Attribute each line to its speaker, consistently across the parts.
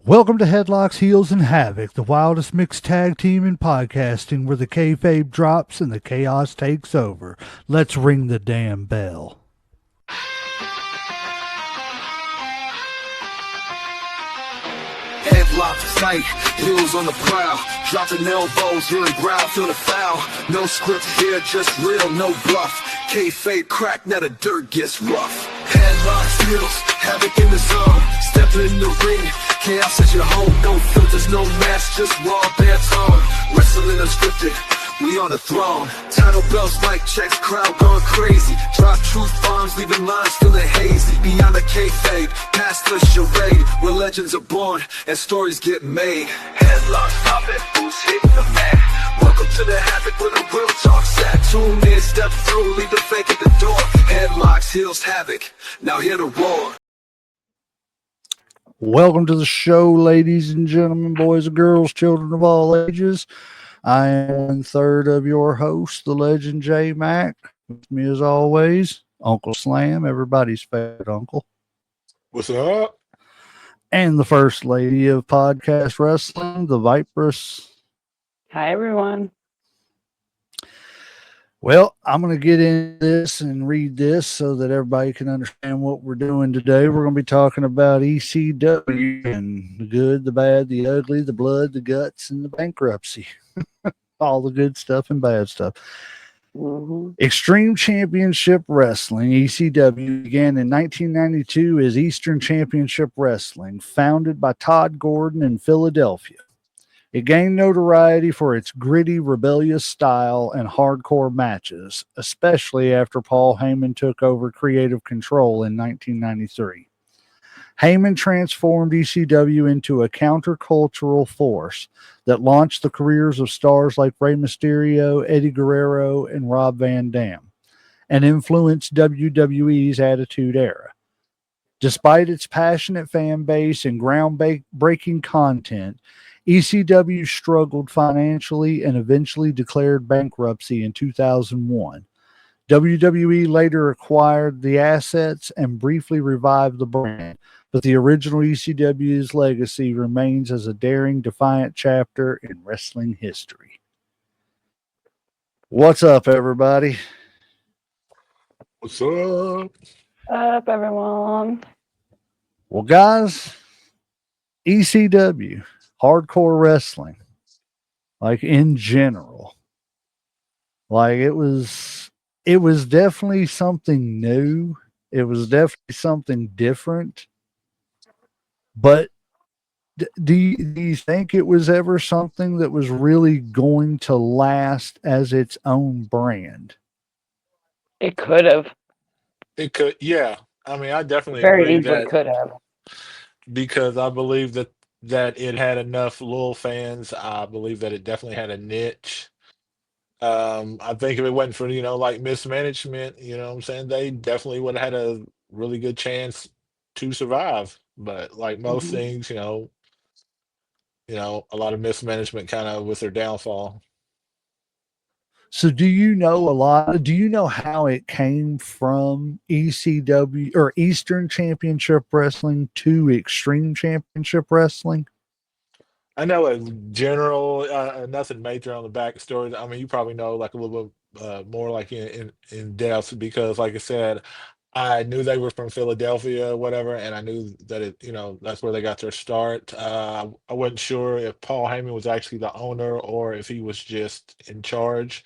Speaker 1: Welcome to Headlocks, Heels, and Havoc, the wildest mixed tag team in podcasting where the kayfabe drops and the chaos takes over. Let's ring the damn bell.
Speaker 2: Headlock tight, heels on the prowl, dropping elbows, hearing growl, feel the foul. No script here, just real, no bluff. Kayfabe crack, now the dirt gets rough. Headlocks, heels, havoc in the zone. Stepping in the ring, chaos at your home. No filters, no mask, just raw, bare tone. Wrestling unscripted, we on the throne. Title belts, mic checks, crowd going crazy. Drop truth bombs, leaving lines feeling hazy. Beyond the kayfabe, past the charade, where legends are born and stories get made. Headlock, stop it, who's hitting the mat? Welcome to the havoc where the real talk's at. Tune in, step through, leave the fake at the door. Headlocks, heels, havoc, now hear the roar.
Speaker 1: Welcome to the show, ladies and gentlemen, boys and girls, children of all ages. I am one third of your host, the legend J Mac. With me as always, Uncle Slam, everybody's favorite uncle.
Speaker 3: What's up?
Speaker 1: And the first lady of podcast wrestling, the Viperous.
Speaker 4: Hi, everyone.
Speaker 1: Well, I'm going to get into this and read this so that everybody can understand what we're doing today. We're going to be talking about ECW and the good, the bad, the ugly, the blood, the guts, and the bankruptcy. All the good stuff and bad stuff.
Speaker 4: Mm-hmm.
Speaker 1: Extreme Championship Wrestling, ECW, began in 1992 as Eastern Championship Wrestling, founded by Todd Gordon in Philadelphia. It gained notoriety for its gritty, rebellious style and hardcore matches, especially after Paul Heyman took over creative control in 1993. Heyman transformed ECW into a countercultural force that launched the careers of stars like Rey Mysterio, Eddie Guerrero, and Rob Van Dam, and influenced WWE's Attitude Era. Despite its passionate fan base and groundbreaking content, ECW struggled financially and eventually declared bankruptcy in 2001. WWE later acquired the assets and briefly revived the brand, but the original ECW's legacy remains as a daring, defiant chapter in wrestling history. What's up, everybody?
Speaker 3: What's up?
Speaker 4: Up, everyone.
Speaker 1: Well, guys, ECW, hardcore wrestling, like in general, like it was definitely something new. It was definitely something different. But do you think it was ever something that was really going to last as its own brand?
Speaker 4: It could have.
Speaker 3: It could, yeah. I mean, I definitely
Speaker 4: Very
Speaker 3: agree
Speaker 4: easily
Speaker 3: that
Speaker 4: could have.
Speaker 3: because I believe that it had enough loyal fans. I believe that it definitely had a niche. I think if it wasn't for like mismanagement, what I'm saying, they definitely would have had a really good chance to survive. But like most
Speaker 4: Mm-hmm.
Speaker 3: things, a lot of mismanagement kind of with their downfall.
Speaker 1: So do you know how it came from ECW or Eastern Championship Wrestling to Extreme Championship Wrestling?
Speaker 3: I know in general, nothing major on the backstory. I mean, you probably know like a little bit more like in depth because, like I said, I knew they were from Philadelphia, or whatever, and I knew that that's where they got their start. I wasn't sure if Paul Heyman was actually the owner or if he was just in charge.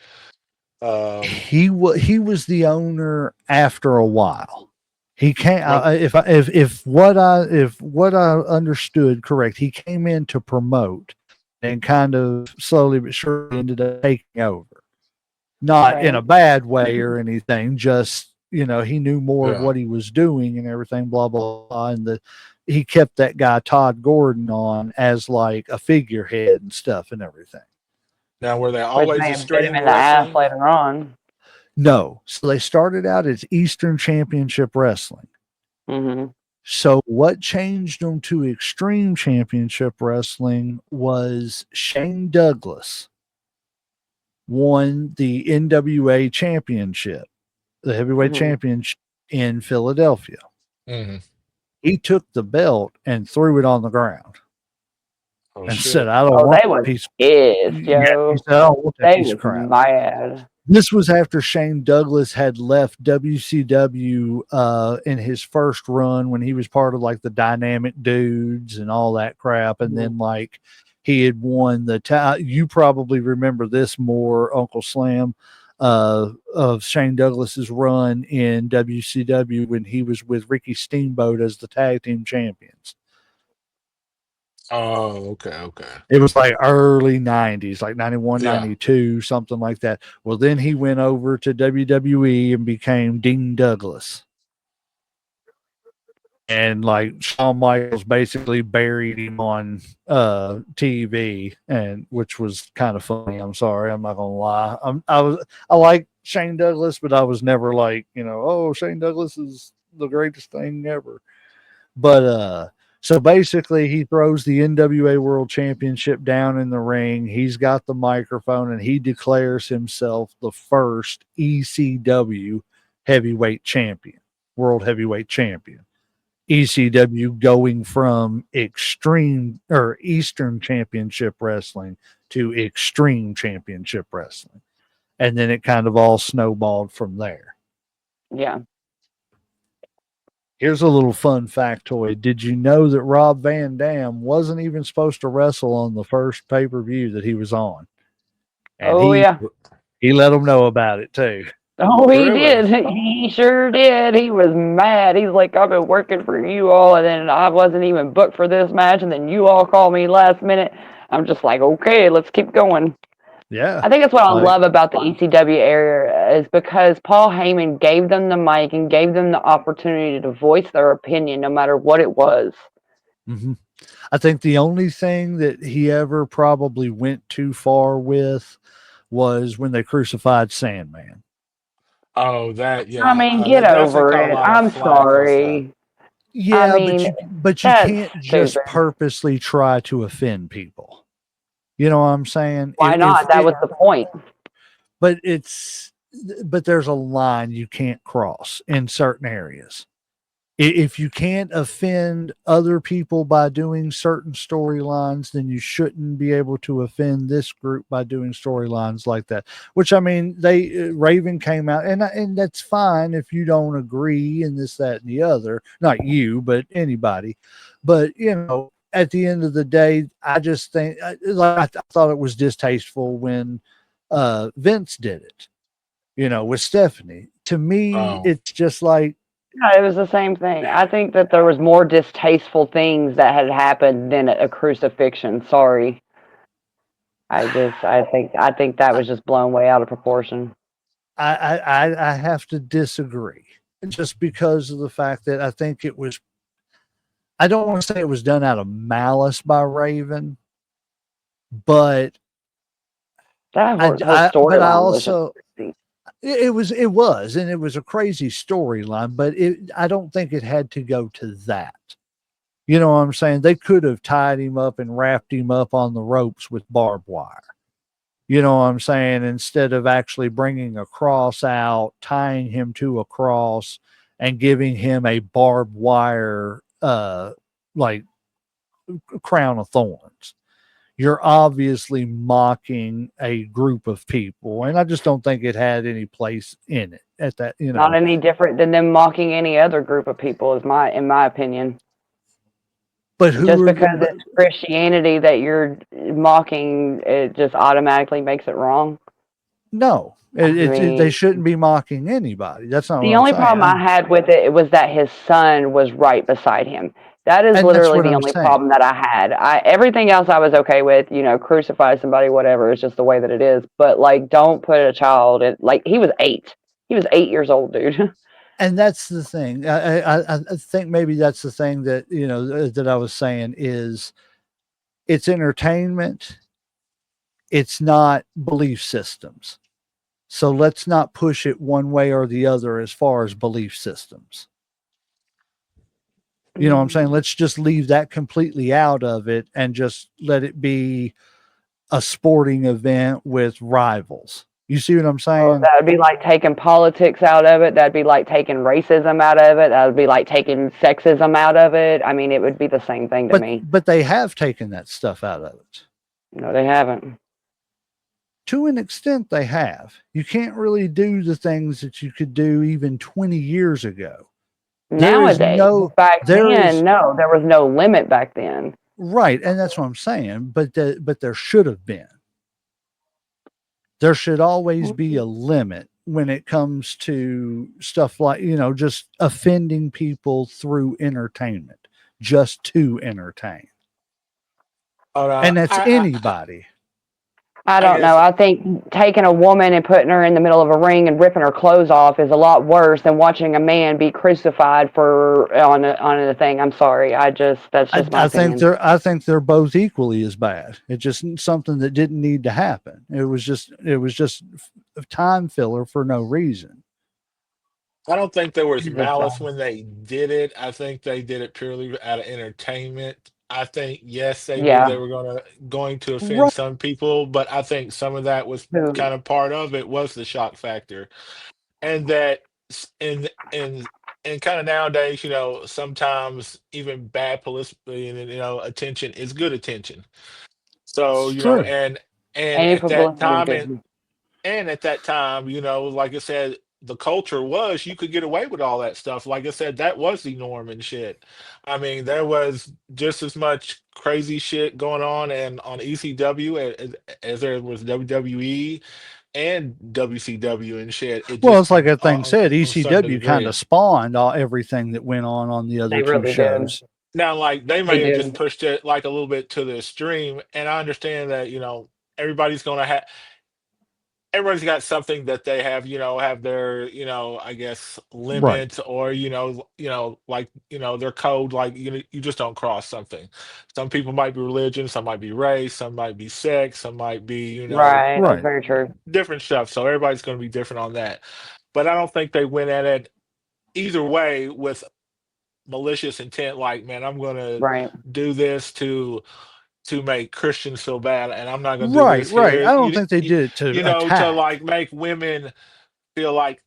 Speaker 1: He was the owner after a while. He came
Speaker 3: Well,
Speaker 1: if what I understood correct, he came in to promote and kind of slowly but surely ended up taking over. Not in a
Speaker 4: Right.
Speaker 1: bad way or anything, just he knew more of
Speaker 3: yeah.
Speaker 1: what he was doing and everything, blah blah blah. And he kept that guy Todd Gordon on as like a figurehead and stuff and everything.
Speaker 3: Now, were they
Speaker 4: Which
Speaker 3: always
Speaker 4: may have bit him
Speaker 3: Extreme
Speaker 4: in the ass
Speaker 3: Wrestling?
Speaker 4: later on.
Speaker 1: No. So they started out as Eastern Championship Wrestling.
Speaker 4: Mm-hmm.
Speaker 1: So what changed them to Extreme Championship Wrestling was Shane Douglas won the NWA Championship, the heavyweight
Speaker 4: Mm-hmm.
Speaker 1: championship in Philadelphia.
Speaker 3: Hmm.
Speaker 1: He took the belt and threw it on the ground.
Speaker 3: Oh
Speaker 1: and said,
Speaker 3: shit.
Speaker 1: "I don't
Speaker 4: Oh,
Speaker 1: want
Speaker 4: they
Speaker 1: a
Speaker 4: was
Speaker 1: piece."
Speaker 4: pissed,
Speaker 1: Yeah, he
Speaker 4: yo.
Speaker 1: said, "I don't want that
Speaker 4: They
Speaker 1: piece of
Speaker 4: was
Speaker 1: crap."
Speaker 4: mad.
Speaker 1: This was after Shane Douglas had left WCW in his first run when he was part of like the Dynamic Dudes and all that crap, and then like he had won the. You probably remember this more, Uncle Slam, of Shane Douglas's run in WCW when he was with Ricky Steamboat as the tag team champions.
Speaker 3: Oh, okay, okay.
Speaker 1: It was like early 90s, like 91,
Speaker 3: Yeah.
Speaker 1: 92, something like that. Well, then he went over to WWE and became Dean Douglas. And like Shawn Michaels basically buried him on TV, and which was kind of funny. I'm sorry, I'm not gonna lie. I like Shane Douglas, but I was never like, oh, Shane Douglas is the greatest thing ever. But so basically he throws the NWA World Championship down in the ring. He's got the microphone and he declares himself the first ECW heavyweight champion, world heavyweight champion. ECW going from extreme or Eastern Championship Wrestling to Extreme Championship Wrestling. And then it kind of all snowballed from there.
Speaker 4: Yeah.
Speaker 1: Here's a little fun factoid. Did you know that Rob Van Dam wasn't even supposed to wrestle on the first pay-per-view that he was on? And
Speaker 4: Oh, yeah.
Speaker 1: he let them know about it too.
Speaker 4: Oh, he
Speaker 3: Really?
Speaker 4: did. He sure did. He was mad. He's like, I've been working for you all, and then I wasn't even booked for this match, and then you all called me last minute. I'm just like, okay, let's keep going.
Speaker 1: Yeah.
Speaker 4: I think that's what I
Speaker 1: Like,
Speaker 4: love about the ECW area is because Paul Heyman gave them the mic and gave them the opportunity to voice their opinion, no matter what it was.
Speaker 1: mm-hmm. I think the only thing that he ever probably went too far with was when they crucified Sandman.
Speaker 3: Oh, that
Speaker 4: I
Speaker 3: yeah.
Speaker 4: mean,
Speaker 3: They
Speaker 4: get
Speaker 3: definitely
Speaker 4: over
Speaker 3: caught a
Speaker 4: it.
Speaker 3: lot of
Speaker 4: I'm
Speaker 3: flack and stuff.
Speaker 4: sorry. I
Speaker 1: Yeah,
Speaker 4: mean,
Speaker 1: but you
Speaker 4: that's
Speaker 1: can't just
Speaker 4: stupid.
Speaker 1: purposely try to offend people. You know what I'm saying?
Speaker 4: Why not? That was the point.
Speaker 1: But but there's a line you can't cross in certain areas. If you can't offend other people by doing certain storylines, then you shouldn't be able to offend this group by doing storylines like that. Which I mean, Raven came out, and that's fine if you don't agree and this, that, and the other. Not you, but anybody. But at the end of the day, I just think I thought it was distasteful when Vince did it. With Stephanie. To me,
Speaker 3: Oh.
Speaker 1: it's just like.
Speaker 4: Yeah, it was the same thing. I think that there was more distasteful things that had happened than a crucifixion. Sorry. I think that was just blown way out of proportion.
Speaker 1: I have to disagree just because of the fact that I think it was. I don't want to say it was done out of malice by Raven, but
Speaker 4: That whole
Speaker 1: but I
Speaker 4: storyline was just
Speaker 1: also
Speaker 4: crazy.
Speaker 1: it was and it was a crazy storyline, but I don't think it had to go to that. You know what I'm saying? They could have tied him up and wrapped him up on the ropes with barbed wire. You know what I'm saying? Instead of actually bringing a cross out, tying him to a cross, and giving him a barbed wire, like crown of thorns. You're obviously mocking a group of people, and I just don't think it had any place in it at that.
Speaker 4: Not any different than them mocking any other group of people, in my opinion.
Speaker 1: But who
Speaker 4: Just
Speaker 1: are the?
Speaker 4: because it's Christianity that you're mocking, it just automatically makes it wrong.
Speaker 1: No,
Speaker 4: I
Speaker 1: they
Speaker 4: mean,
Speaker 1: shouldn't be mocking anybody. That's not what
Speaker 4: the
Speaker 1: I'm
Speaker 4: only
Speaker 1: saying.
Speaker 4: problem I had with it was that his son was right beside him. That is
Speaker 1: And that's
Speaker 4: literally
Speaker 1: what
Speaker 4: the
Speaker 1: I'm
Speaker 4: only
Speaker 1: saying.
Speaker 4: problem that I had. Everything else I was okay with, crucify somebody, whatever. It's just the way that it is. But like, don't put a child in. Like, he was 8. He was 8 years old, dude.
Speaker 1: And that's the thing. I think maybe that's the thing that that I was saying is it's entertainment. It's not belief systems. So let's not push it one way or the other as far as belief systems. You know what I'm saying? Let's just leave that completely out of it and just let it be a sporting event with rivals. You see what I'm
Speaker 4: Well,
Speaker 1: saying?
Speaker 4: that would be like taking politics out of it. That'd be like taking racism out of it. That would be like taking sexism out of it. I mean, it would be the same thing to me.
Speaker 1: But they have taken that stuff out of it.
Speaker 4: No, they haven't.
Speaker 1: To an extent, they have. You can't really do the things that you could do even 20 years ago.
Speaker 4: Nowadays, back then, no, there was no limit back then.
Speaker 1: Right, and that's what I'm saying. But there should have been. There should always be a limit when it comes to stuff like, just offending people through entertainment, just to entertain. And that's anybody.
Speaker 4: I don't know. I think taking a woman and putting her in the middle of a ring and ripping her clothes off is a lot worse than watching a man be crucified on a thing. I'm sorry. That's just my opinion.
Speaker 1: I think they're both equally as bad. It's just something that didn't need to happen. It was just a time filler for no reason.
Speaker 3: I don't think there was malice when they did it. I think they did it purely out of entertainment. I think yes, they knew they were going to offend some people, but I think some of that was kind of part of it was the shock factor, and that in kind of nowadays, sometimes even bad publicity and attention is good attention. So and at that time and at that time, like I said, the culture was you could get away with all that stuff. Like I said, that was the norm and shit. I mean, there was just as much crazy shit going on and on ECW as there was WWE and WCW and shit.
Speaker 1: It's like that thing said, ECW kind of spawned everything that went on the other two shows.
Speaker 3: Now, like they may have just pushed it like a little bit to the extreme, and I understand that everybody's going to have. Everybody's got something that they have their, I guess limits or, like, their code, like, you just don't cross something. Some people might be religion, some might be race, some might be sex, some might be,
Speaker 4: right. That's very true.
Speaker 3: Different stuff. So everybody's going to be different on that. But I don't think they went at it either way with malicious intent. Like, man, I'm going to do this to make Christians feel bad, and I'm not going to do this here.
Speaker 1: Right. I don't think they did it to
Speaker 3: to like make women feel like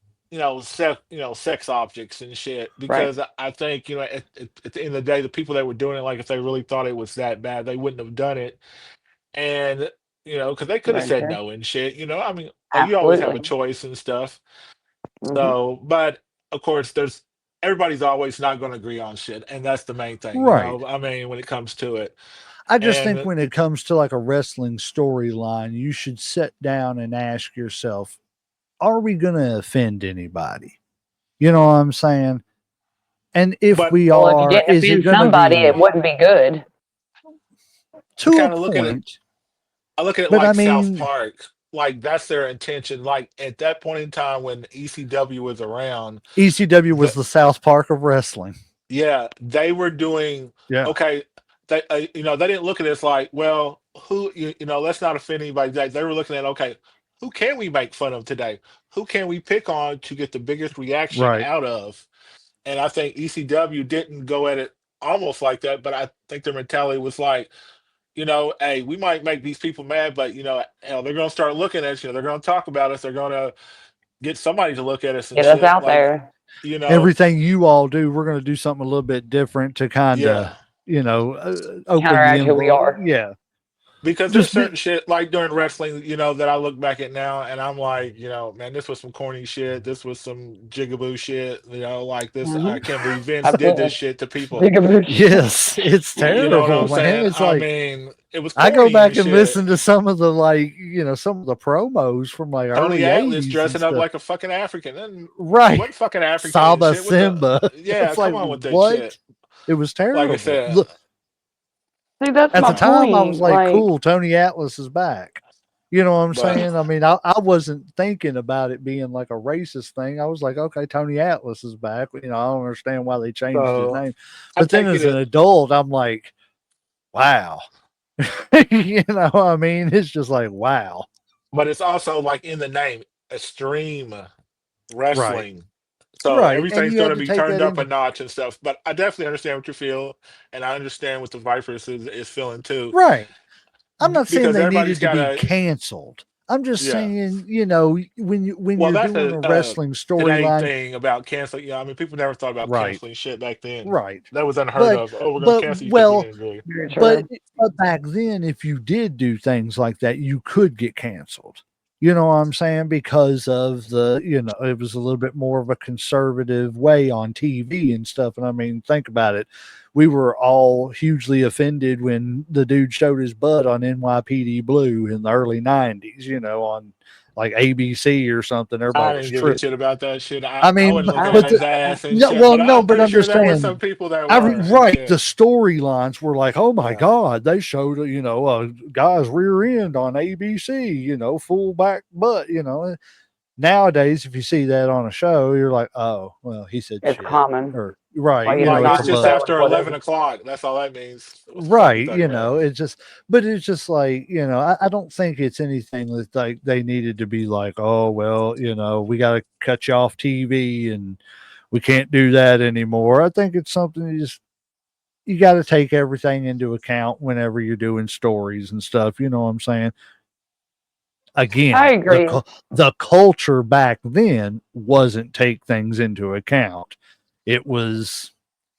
Speaker 3: sex objects and shit. Because I think at the end of the day, the people that were doing it, like if they really thought it was that bad, they wouldn't have done it. And because they could have said no and shit. I mean, you always have a choice and stuff. So, but of course, everybody's always not going to agree on shit, and that's the main thing.
Speaker 1: Right.
Speaker 3: I mean, when it comes to it.
Speaker 1: I just think when it comes to like a wrestling storyline, you should sit down and ask yourself, are we going to offend anybody? You know what I'm saying? And if we are,
Speaker 4: if you didn't offend somebody, it wouldn't be good.
Speaker 1: To a point.
Speaker 3: I look at it like South Park. Like that's their intention. Like at that point in time when ECW was around,
Speaker 1: ECW was the South Park of wrestling.
Speaker 3: Yeah, they were doing okay. They they didn't look at this like, well, who let's not offend anybody. They were looking at, okay, who can we make fun of today? Who can we pick on to get the biggest reaction out of? And I think ECW didn't go at it almost like that, but I think their mentality was like, hey, we might make these people mad, but hell, they're gonna start looking at us, they're gonna talk about us, they're gonna get somebody to look at us and
Speaker 4: get us out there.
Speaker 1: Everything you all do, we're gonna do something a little bit different to kind of open
Speaker 4: counteract who we are.
Speaker 1: Yeah.
Speaker 3: Because there's certain shit like during wrestling, that I look back at now and I'm like, man, this was some corny shit. This was some jigaboo shit. Like this. I can't believe Vince did this shit to people.
Speaker 1: Yes, it's terrible.
Speaker 3: You know what I'm saying?
Speaker 1: It's like,
Speaker 3: I mean, it was.
Speaker 1: I go back and listen to some of the some of the promos from like
Speaker 3: Tony
Speaker 1: early
Speaker 3: Atlas
Speaker 1: 80s
Speaker 3: dressing up like a fucking African. And
Speaker 1: what
Speaker 3: fucking African?
Speaker 1: Saba Simba.
Speaker 3: Yeah, come on with that shit.
Speaker 1: It was terrible.
Speaker 3: Like I said.
Speaker 1: Look,
Speaker 4: see, that's
Speaker 1: at
Speaker 4: my
Speaker 1: the time,
Speaker 4: point.
Speaker 1: I was like, cool, Tony Atlas is back. You know what I'm saying? I mean, I wasn't thinking about it being like a racist thing. I was like, okay, Tony Atlas is back. I don't understand why they changed his name. But then as an adult, I'm like, wow. I mean, it's just like, wow.
Speaker 3: But it's also like in the name, extreme wrestling. Right. So everything's going to be turned up a notch and stuff. But I definitely understand what you feel, and I understand what the Vipers is feeling too.
Speaker 1: Right. I'm not saying they needed to be canceled. I'm just
Speaker 3: Yeah.
Speaker 1: saying, when
Speaker 3: Well,
Speaker 1: you're
Speaker 3: that's
Speaker 1: doing
Speaker 3: a
Speaker 1: a wrestling
Speaker 3: today
Speaker 1: storyline,
Speaker 3: thing about canceling. Yeah, I mean, people never thought about
Speaker 1: right,
Speaker 3: canceling shit back then.
Speaker 1: right.
Speaker 3: That was unheard
Speaker 1: But
Speaker 3: of. Oh, we're gonna
Speaker 1: but
Speaker 3: cancel you because we
Speaker 1: well,
Speaker 3: didn't agree.
Speaker 4: Very
Speaker 1: but
Speaker 4: true.
Speaker 1: but back then, if you did do things like that, you could get canceled. You know what I'm saying? Because of it was a little bit more of a conservative way on TV and stuff. And I mean, think about it. We were all hugely offended when the dude showed his butt on NYPD Blue in the early 90s, on like ABC or something.
Speaker 3: I
Speaker 1: Everybody was
Speaker 3: didn't give a
Speaker 1: tripping.
Speaker 3: shit about that shit.
Speaker 1: I
Speaker 3: I
Speaker 1: mean,
Speaker 3: wasn't looking at
Speaker 1: but
Speaker 3: his ass and
Speaker 1: no,
Speaker 3: shit.
Speaker 1: well,
Speaker 3: But
Speaker 1: no,
Speaker 3: I'm
Speaker 1: but
Speaker 3: pretty
Speaker 1: I'm
Speaker 3: sure
Speaker 1: just
Speaker 3: there were some
Speaker 1: saying,
Speaker 3: people that were and
Speaker 1: right. The
Speaker 3: shit.
Speaker 1: storylines were like, oh my
Speaker 3: Yeah.
Speaker 1: God, they showed, a guy's rear end on ABC, full back butt. Nowadays, if you see that on a show, you're like, oh, well, he said
Speaker 4: It's
Speaker 1: shit.
Speaker 4: common.
Speaker 1: Or, right.
Speaker 4: Like either
Speaker 3: Like
Speaker 1: It's
Speaker 3: it's
Speaker 1: a
Speaker 4: not
Speaker 3: just
Speaker 1: butt.
Speaker 4: so and
Speaker 3: after
Speaker 4: whatever.
Speaker 3: 11 o'clock. That's all that means. What the fuck you
Speaker 1: Right.
Speaker 3: think, man?
Speaker 1: But it's just like, I don't think it's anything that like they needed to be like, oh, well, we got to cut you off TV and we can't do that anymore. I think it's something you got to take everything into account whenever you're doing stories and stuff. You know what I'm saying?
Speaker 4: I
Speaker 1: Again,
Speaker 4: agree.
Speaker 1: the culture back then wasn't take things into account. It was,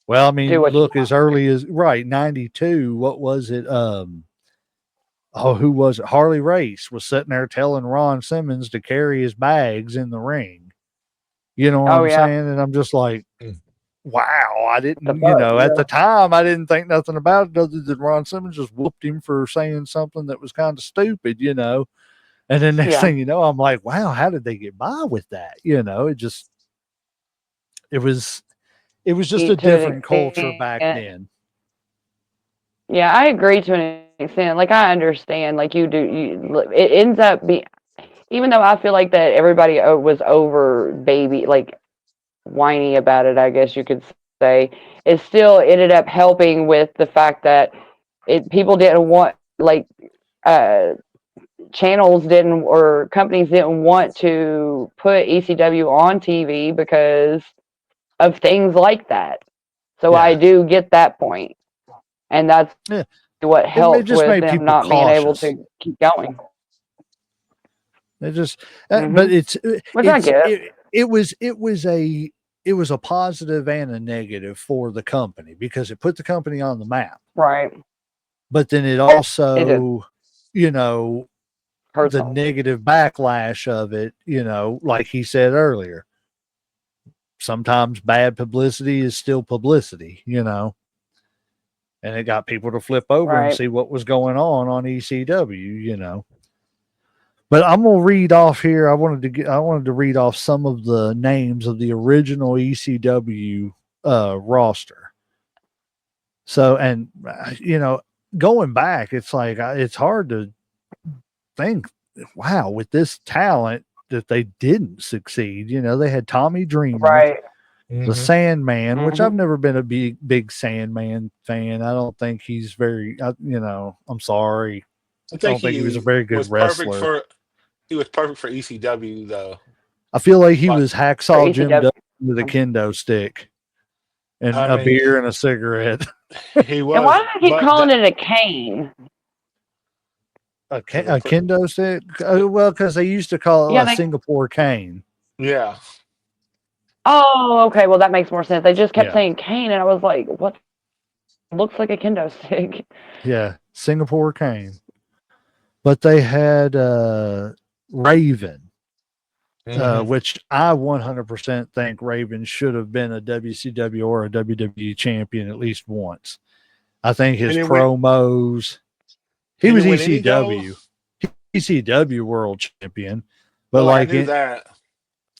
Speaker 1: well, I
Speaker 4: Do
Speaker 1: mean,
Speaker 4: what you
Speaker 1: look, as
Speaker 4: want.
Speaker 1: early as right 92. What was it? Oh, who was it? Harley Race was sitting there telling Ron Simmons to carry his bags in the ring. You know what
Speaker 4: Oh
Speaker 1: I'm
Speaker 4: yeah.
Speaker 1: saying? And I'm just like,
Speaker 3: Mm.
Speaker 1: wow, I
Speaker 4: What the
Speaker 1: didn't,
Speaker 4: fuck?
Speaker 1: at
Speaker 4: Yeah.
Speaker 1: the time, I didn't think nothing about it other than Ron Simmons just whooped him for saying something that was kind of stupid. And then next
Speaker 4: Yeah.
Speaker 1: thing you know, I'm like, wow, how did they get by with that? It was, it was just a
Speaker 4: To an
Speaker 1: different culture back
Speaker 4: extent.
Speaker 1: then.
Speaker 4: Yeah, I agree to an extent. Like I understand. Like you do. It ends up being. Even though I feel like that everybody was over baby, like whiny about it, I guess you could say, it still ended up helping with the fact that people didn't want like uh channels didn't or companies didn't want to put ECW on TV because of things like that. So I
Speaker 1: Yeah.
Speaker 4: do get that point, and that's
Speaker 1: Yeah.
Speaker 4: what
Speaker 1: It
Speaker 4: helped
Speaker 1: just
Speaker 4: with
Speaker 1: made
Speaker 4: them
Speaker 1: people
Speaker 4: not being able
Speaker 1: cautious.
Speaker 4: to keep going.
Speaker 1: It just, but
Speaker 4: Hmm. Which I get it.
Speaker 1: it was a positive and a negative for the company because it put the company on the map.
Speaker 4: Right.
Speaker 1: But then it
Speaker 4: It did
Speaker 1: also, you know,
Speaker 4: hurts
Speaker 1: the
Speaker 4: them.
Speaker 1: negative backlash of it, like he said earlier, sometimes bad publicity is still publicity. And it got people to flip over and
Speaker 4: Right.
Speaker 1: see what was going on ECW. But I'm gonna read off here. I wanted to read off some of the names of the original ECW roster. So, and going back, it's like it's hard to think. Wow, with this talent that they didn't succeed. They had Tommy Dreamer,
Speaker 4: Right.
Speaker 1: the
Speaker 3: Hmm.
Speaker 1: Sandman, which I've
Speaker 4: Hmm.
Speaker 1: never been a big Sandman fan. I don't think he's very. I'm sorry.
Speaker 3: I
Speaker 1: I
Speaker 3: think
Speaker 1: don't think he was a very good
Speaker 3: was perfect
Speaker 1: wrestler.
Speaker 3: for he was perfect for ECW though.
Speaker 1: I feel like he
Speaker 3: Like
Speaker 1: was
Speaker 4: For
Speaker 1: Hacksaw Jim
Speaker 4: ECW.
Speaker 1: Duggan with a kendo stick and
Speaker 3: I
Speaker 1: a
Speaker 3: mean,
Speaker 1: beer and a cigarette.
Speaker 3: he
Speaker 4: And why
Speaker 3: was,
Speaker 4: do they keep
Speaker 3: but
Speaker 4: calling
Speaker 3: that
Speaker 4: it a cane?
Speaker 3: because
Speaker 1: A kendo stick? Well, because they used to call it
Speaker 4: Yeah,
Speaker 1: a
Speaker 4: they.
Speaker 1: Singapore cane.
Speaker 3: yeah.
Speaker 4: Oh, okay. Well, that makes more sense. They just kept
Speaker 1: Yeah.
Speaker 4: saying cane, and I was like, "What? Looks like a kendo stick."
Speaker 1: Yeah. Singapore cane. But they had Raven,
Speaker 3: Hmm.
Speaker 1: which I 100% think Raven should have been a WCW or a WWE champion at least once. I think
Speaker 3: He
Speaker 1: his
Speaker 3: didn't win.
Speaker 1: promos, he
Speaker 3: He
Speaker 1: was
Speaker 3: didn't win any
Speaker 1: ECW.
Speaker 3: goals.
Speaker 1: ECW world champion, but
Speaker 3: Well, like I
Speaker 1: like
Speaker 3: knew that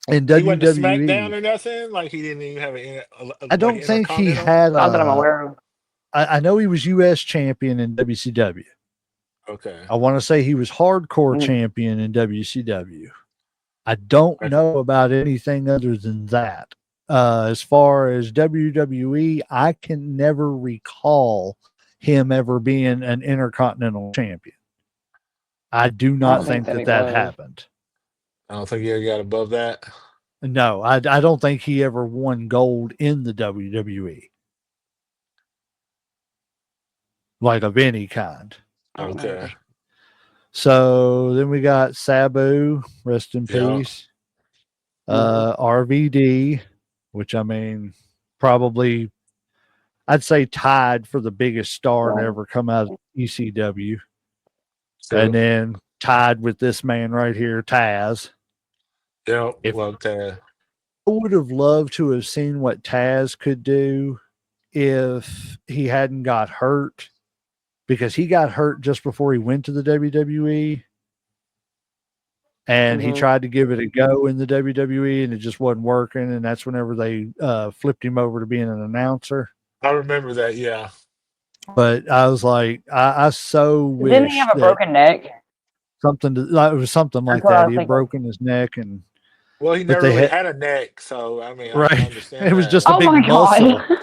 Speaker 1: in
Speaker 3: he wasn't a SmackDown
Speaker 1: WWE,
Speaker 3: or nothing. Like he didn't even have
Speaker 1: I
Speaker 3: like
Speaker 1: don't think he
Speaker 3: Intercontinental.
Speaker 1: had
Speaker 4: Not that I'm
Speaker 1: a.
Speaker 4: aware of.
Speaker 1: I know he was U.S. champion in WCW.
Speaker 3: Okay.
Speaker 1: I want to say he was hardcore
Speaker 4: Mhm.
Speaker 1: champion in WCW. I don't
Speaker 3: Okay.
Speaker 1: know about anything other than that. As far as WWE, I can never recall him ever being an intercontinental champion. I do
Speaker 4: I
Speaker 1: not
Speaker 4: don't think
Speaker 1: think
Speaker 4: that
Speaker 1: that
Speaker 4: he
Speaker 1: that
Speaker 4: was.
Speaker 1: happened.
Speaker 3: I don't think he ever got above that.
Speaker 1: No, I don't think he ever won gold in the WWE, like of any kind.
Speaker 4: I don't know.
Speaker 3: Okay.
Speaker 1: So then we got Sabu, rest in
Speaker 3: Yeah.
Speaker 1: peace. RVD, which I mean, probably I'd say tied for the biggest star to ever come out of ECW. And
Speaker 3: So
Speaker 1: then tied with this man right here, Taz.
Speaker 3: yeah,
Speaker 1: If
Speaker 3: love Tad.
Speaker 1: I would have loved to have seen what Taz could do if he hadn't got hurt, because he got hurt just before he went to the WWE, and he tried to give it a go in the WWE and it just wasn't working, and that's whenever they flipped him over to being an announcer.
Speaker 3: I remember that. Yeah.
Speaker 1: But I was like, I so
Speaker 4: Didn't he
Speaker 1: wish
Speaker 4: have a
Speaker 1: that
Speaker 4: broken neck?
Speaker 1: it was something like
Speaker 4: That's what I
Speaker 1: that.
Speaker 4: was
Speaker 1: He had
Speaker 4: thinking.
Speaker 1: broken his neck, and
Speaker 3: Well, he
Speaker 1: but
Speaker 3: never
Speaker 1: they
Speaker 3: really
Speaker 1: had
Speaker 3: had a neck, so I mean, I can
Speaker 1: right.
Speaker 3: understand
Speaker 1: It was
Speaker 3: that.
Speaker 1: just a
Speaker 4: Oh
Speaker 1: big
Speaker 4: my
Speaker 1: muscle.
Speaker 4: god.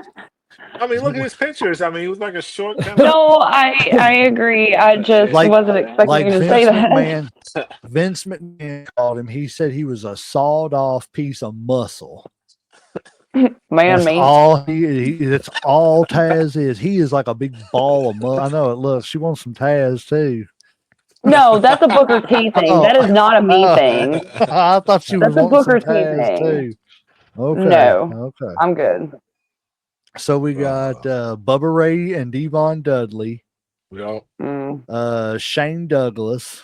Speaker 3: I mean, look at his pictures. I mean, he was like a short kind of.
Speaker 4: No, I agree. I just
Speaker 1: like
Speaker 4: wasn't expecting you to say
Speaker 1: Vince
Speaker 4: that.
Speaker 1: McMahon. Vince McMahon called him. He said he was a sawed off piece of muscle.
Speaker 4: Man,
Speaker 1: That's
Speaker 4: me.
Speaker 1: all that's all Taz is. He is like a big ball of muscle. I know it. Look, she wants some Taz too.
Speaker 4: No, that's a Booker T thing. That is not a me thing.
Speaker 1: I thought she was
Speaker 4: That's a
Speaker 1: wanting some
Speaker 4: Booker T
Speaker 1: Taz
Speaker 4: thing.
Speaker 1: too. Okay,
Speaker 4: No,
Speaker 1: okay.
Speaker 4: I'm good.
Speaker 1: So we got Bubba Ray and Devon Dudley,
Speaker 3: Yeah.
Speaker 1: Shane Douglas,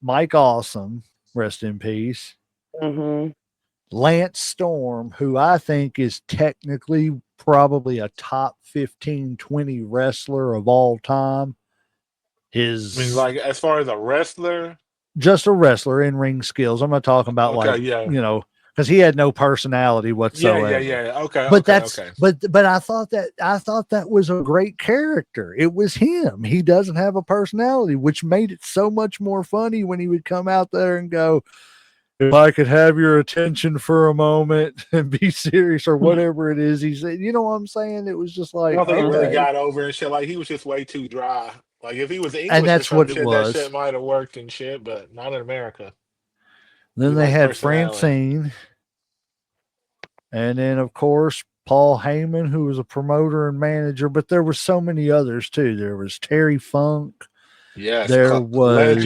Speaker 1: Mike Awesome, rest in peace, Lance Storm, who I think is technically probably a top 15, 20 wrestler of all time.
Speaker 3: I mean, like as far as a wrestler,
Speaker 1: Just a wrestler in ring skills. I'm not talking about
Speaker 3: okay, yeah,
Speaker 1: because he had no personality whatsoever.
Speaker 3: yeah. Okay,
Speaker 1: But
Speaker 3: okay.
Speaker 1: but I thought that was a great character. It was him. He doesn't have a personality, which made it so much more funny when he would come out there and go, "If I could have your attention for a moment and be serious," or whatever it is he said. You know what I'm saying? It was just
Speaker 3: I
Speaker 1: like,
Speaker 3: don't think he really
Speaker 1: okay.
Speaker 3: got over and shit. Like he was just way too dry. Like if he was
Speaker 1: And
Speaker 3: English or
Speaker 1: that's
Speaker 3: some
Speaker 1: what it
Speaker 3: shit, that shit
Speaker 1: was.
Speaker 3: might have worked and shit, but not in America.
Speaker 1: Then
Speaker 3: We
Speaker 1: they
Speaker 3: like
Speaker 1: had
Speaker 3: personality.
Speaker 1: Francine. And then, of course, Paul Heyman, who was a promoter and manager, but there were so many others too. There was Terry Funk.
Speaker 3: Yes,
Speaker 1: There
Speaker 3: legend.
Speaker 1: was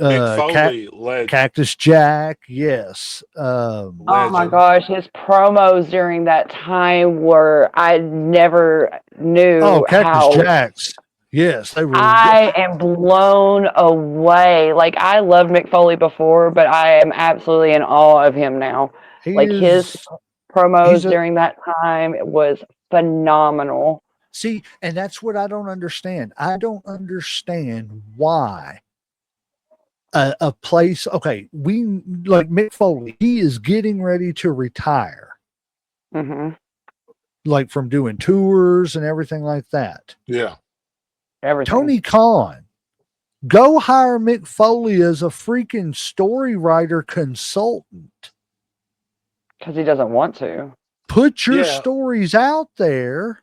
Speaker 3: Mick Foley, legend.
Speaker 1: Cactus Jack. Yes.
Speaker 4: Oh my
Speaker 3: Legend.
Speaker 4: gosh, his promos during that time were, I never knew
Speaker 1: Cactus
Speaker 4: how.
Speaker 1: Jacks. Yes, they were.
Speaker 4: I am blown away. Like I loved Mick Foley before, but I am absolutely in awe of him now.
Speaker 1: He
Speaker 4: Like his
Speaker 1: is.
Speaker 4: promos during that time was phenomenal.
Speaker 1: See, and that's what I don't understand. I don't understand why a place. Okay, we like Mick Foley. He is getting ready to retire. Like from doing tours and everything like that.
Speaker 3: Yeah.
Speaker 4: Everything.
Speaker 1: Tony Khan, go hire Mick Foley as a freaking story writer consultant.
Speaker 4: Because he doesn't want to.
Speaker 1: Put your stories out there.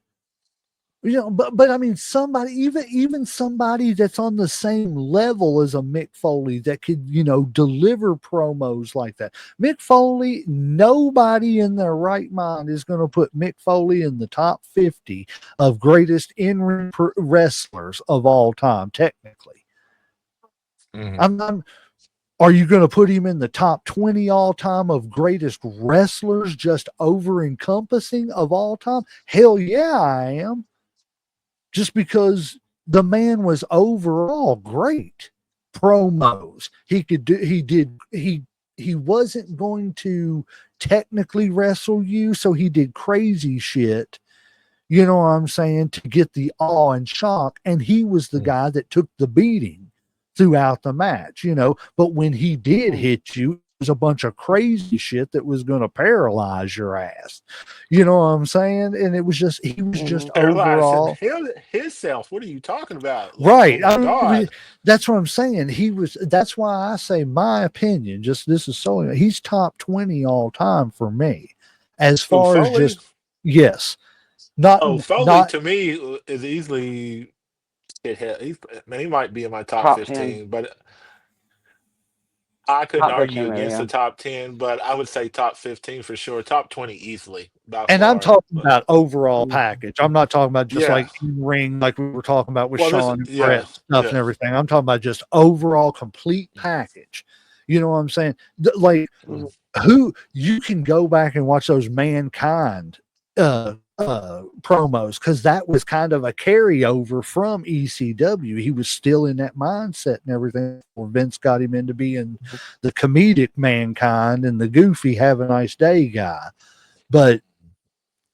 Speaker 1: But I mean, somebody, even somebody that's on the same level as a Mick Foley that could, deliver promos like that. Mick Foley, nobody in their right mind is going to put Mick Foley in the top 50 of greatest in-ring wrestlers of all time, technically. Are you going to put him in the top 20 all time of greatest wrestlers, just over encompassing of all time? Hell yeah, I am. Just because the man was overall great. Promos. He wasn't going to technically wrestle you, so he did crazy shit. You know what I'm saying? To get the awe and shock. And he was the guy that took the beating throughout the match, But when he did hit you, it was a bunch of crazy shit that was going to paralyze your ass. You know what I'm saying? And it was just, he was just overall.
Speaker 3: Himself. What are you talking about? Like,
Speaker 1: Right.
Speaker 3: oh my God.
Speaker 1: That's what I'm saying. That's why I say my opinion, just this is he's top 20 all time for me. As far as just, yes.
Speaker 3: Foley to me is easily he might be in my top 15, but I couldn't
Speaker 4: Top
Speaker 3: argue
Speaker 4: 15 maybe,
Speaker 3: against
Speaker 4: yeah.
Speaker 3: the top 10, but I would say top 15 for sure. Top 20 easily by
Speaker 1: And I'm
Speaker 3: far.
Speaker 1: talking
Speaker 3: But
Speaker 1: about overall package. I'm not talking about just
Speaker 3: yeah,
Speaker 1: like in ring, like we were talking about with
Speaker 3: well, this,
Speaker 1: Sean and
Speaker 3: yeah,
Speaker 1: Brett stuff and
Speaker 3: yeah.
Speaker 1: everything. I'm talking about just overall complete package. You know what I'm saying? Like
Speaker 3: Mm.
Speaker 1: who you can go back and watch those Mankind promos because that was kind of a carryover from ECW. He was still in that mindset and everything before Vince got him into being the comedic Mankind and the goofy have a nice day guy. But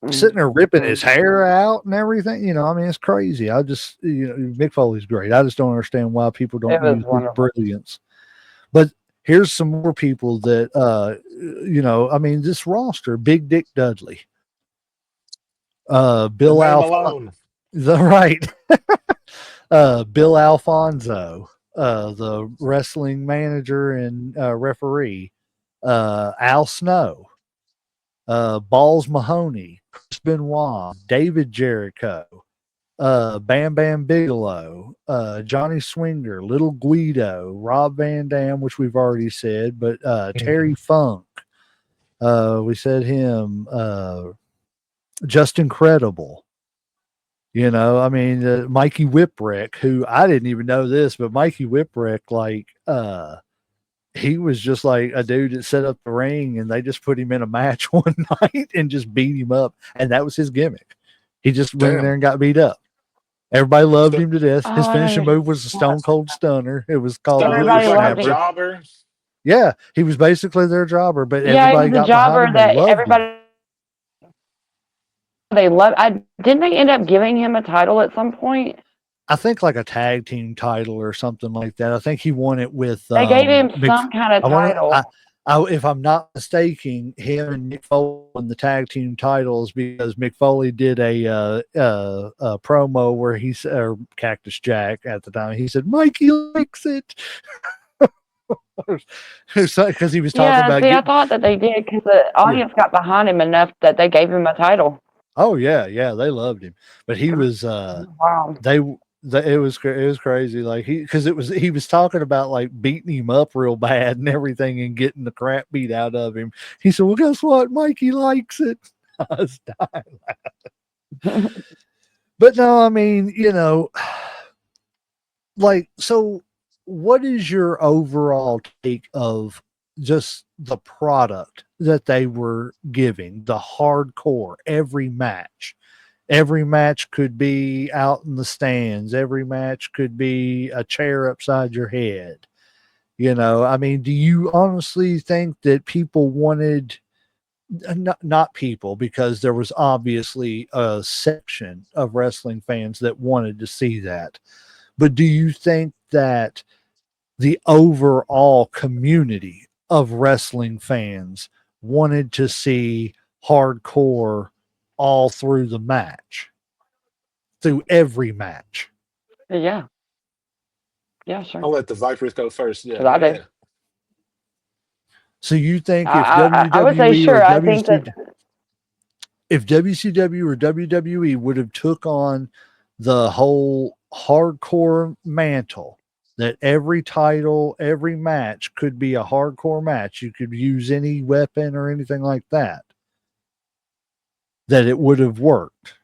Speaker 1: sitting there ripping his hair out and everything, you know, I mean, it's crazy. I just, you know, Mick Foley's great. I just don't understand why people
Speaker 4: It
Speaker 1: don't
Speaker 4: was
Speaker 1: use his
Speaker 4: wonderful.
Speaker 1: brilliance. But here's some more people that, you know, I mean, this roster: Big Dick Dudley,
Speaker 3: The
Speaker 1: Bill
Speaker 3: name
Speaker 1: Alfonso,
Speaker 3: alone.
Speaker 1: the right, Bill Alfonso, the wrestling manager and referee, Al Snow, Balls Mahoney, Chris Benoit, David Jericho, Bam Bam Bigelow, Johnny Swinger, Little Guido, Rob Van Dam, which we've already said, but Terry
Speaker 3: Mhm.
Speaker 1: Funk, we said him, Just Incredible. You know, I mean, Mikey Whipwreck, who I didn't even know this, but Mikey Whipwreck, like, he was just like a dude that set up the ring and they just put him in a match one night and just beat him up. And that was his gimmick. He just went in there
Speaker 3: Damn.
Speaker 1: and got beat up. Everybody loved him to death.
Speaker 4: Oh,
Speaker 1: His
Speaker 4: I
Speaker 1: finishing
Speaker 4: don't.
Speaker 1: move was a Stone Cold Stunner. It was called the
Speaker 3: So he was
Speaker 4: Everybody
Speaker 3: like a
Speaker 4: loved him.
Speaker 1: Whippersnapper.
Speaker 3: jobber.
Speaker 1: Yeah, he was basically their jobber, but
Speaker 4: Yeah, he
Speaker 1: everybody
Speaker 4: was a
Speaker 1: got behind
Speaker 4: jobber
Speaker 1: him and
Speaker 4: that
Speaker 1: loved him.
Speaker 4: everybody they loved. I didn't they end up giving him a title at some point?
Speaker 1: I think like a tag team title or something like that. I think he won it with
Speaker 4: They gave him some kind of
Speaker 1: I want to.
Speaker 4: title.
Speaker 1: If I'm not mistaken, him and Mick Foley won the tag team titles because Mick Foley did a promo where he said, or Cactus Jack at the time, he said, Mikey likes it. Because he was talking
Speaker 4: Yeah,
Speaker 1: about
Speaker 4: see, I
Speaker 1: getting,
Speaker 4: thought that they did because the
Speaker 1: yeah.
Speaker 4: audience got behind him enough that they gave him a title.
Speaker 1: Oh, yeah, yeah, they loved him. But he was,
Speaker 4: Wow.
Speaker 1: they, it was crazy. Like because he was talking about like beating him up real bad and everything and getting the crap beat out of him. He said, "Well, guess what? Mikey likes it." I was dying. But no, I mean, you know, like so. What is your overall take of just the product that they were giving? The hardcore every match. Every match could be out in the stands. Every match could be a chair upside your head. You know, I mean, do you honestly think that people wanted, not people, because there was obviously a section of wrestling fans that wanted to see that, but do you think that the overall community of wrestling fans wanted to see hardcore all through the match? Through every match.
Speaker 4: Yeah, yeah, sure.
Speaker 3: I'll let the Vipers go first. Yeah,
Speaker 4: Because
Speaker 3: go
Speaker 4: I do.
Speaker 3: ahead.
Speaker 1: So you think if
Speaker 4: I would say
Speaker 1: WWE or
Speaker 4: sure. I think that
Speaker 1: if WCW or WWE would have took on the whole hardcore mantle, that every title, every match could be a hardcore match, you could use any weapon or anything like that, that it would have worked.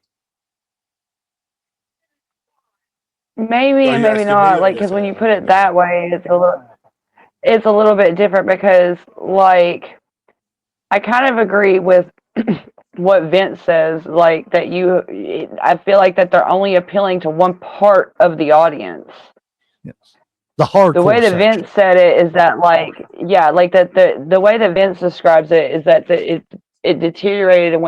Speaker 4: maybe
Speaker 3: Are
Speaker 4: and
Speaker 3: you
Speaker 4: maybe
Speaker 3: asking me
Speaker 4: not.
Speaker 3: or
Speaker 4: Like,
Speaker 3: just
Speaker 4: because when you put
Speaker 3: okay,
Speaker 4: it
Speaker 3: go ahead.
Speaker 4: that way, it's a little bit different because, like, I kind of agree with what Vince says. Like that I feel like that they're only appealing to one part of the audience.
Speaker 1: Yes. The
Speaker 4: The way
Speaker 1: hardcore
Speaker 4: that
Speaker 1: section.
Speaker 4: Vince said it is that, like, yeah, like that the way that Vince describes it is that it deteriorated and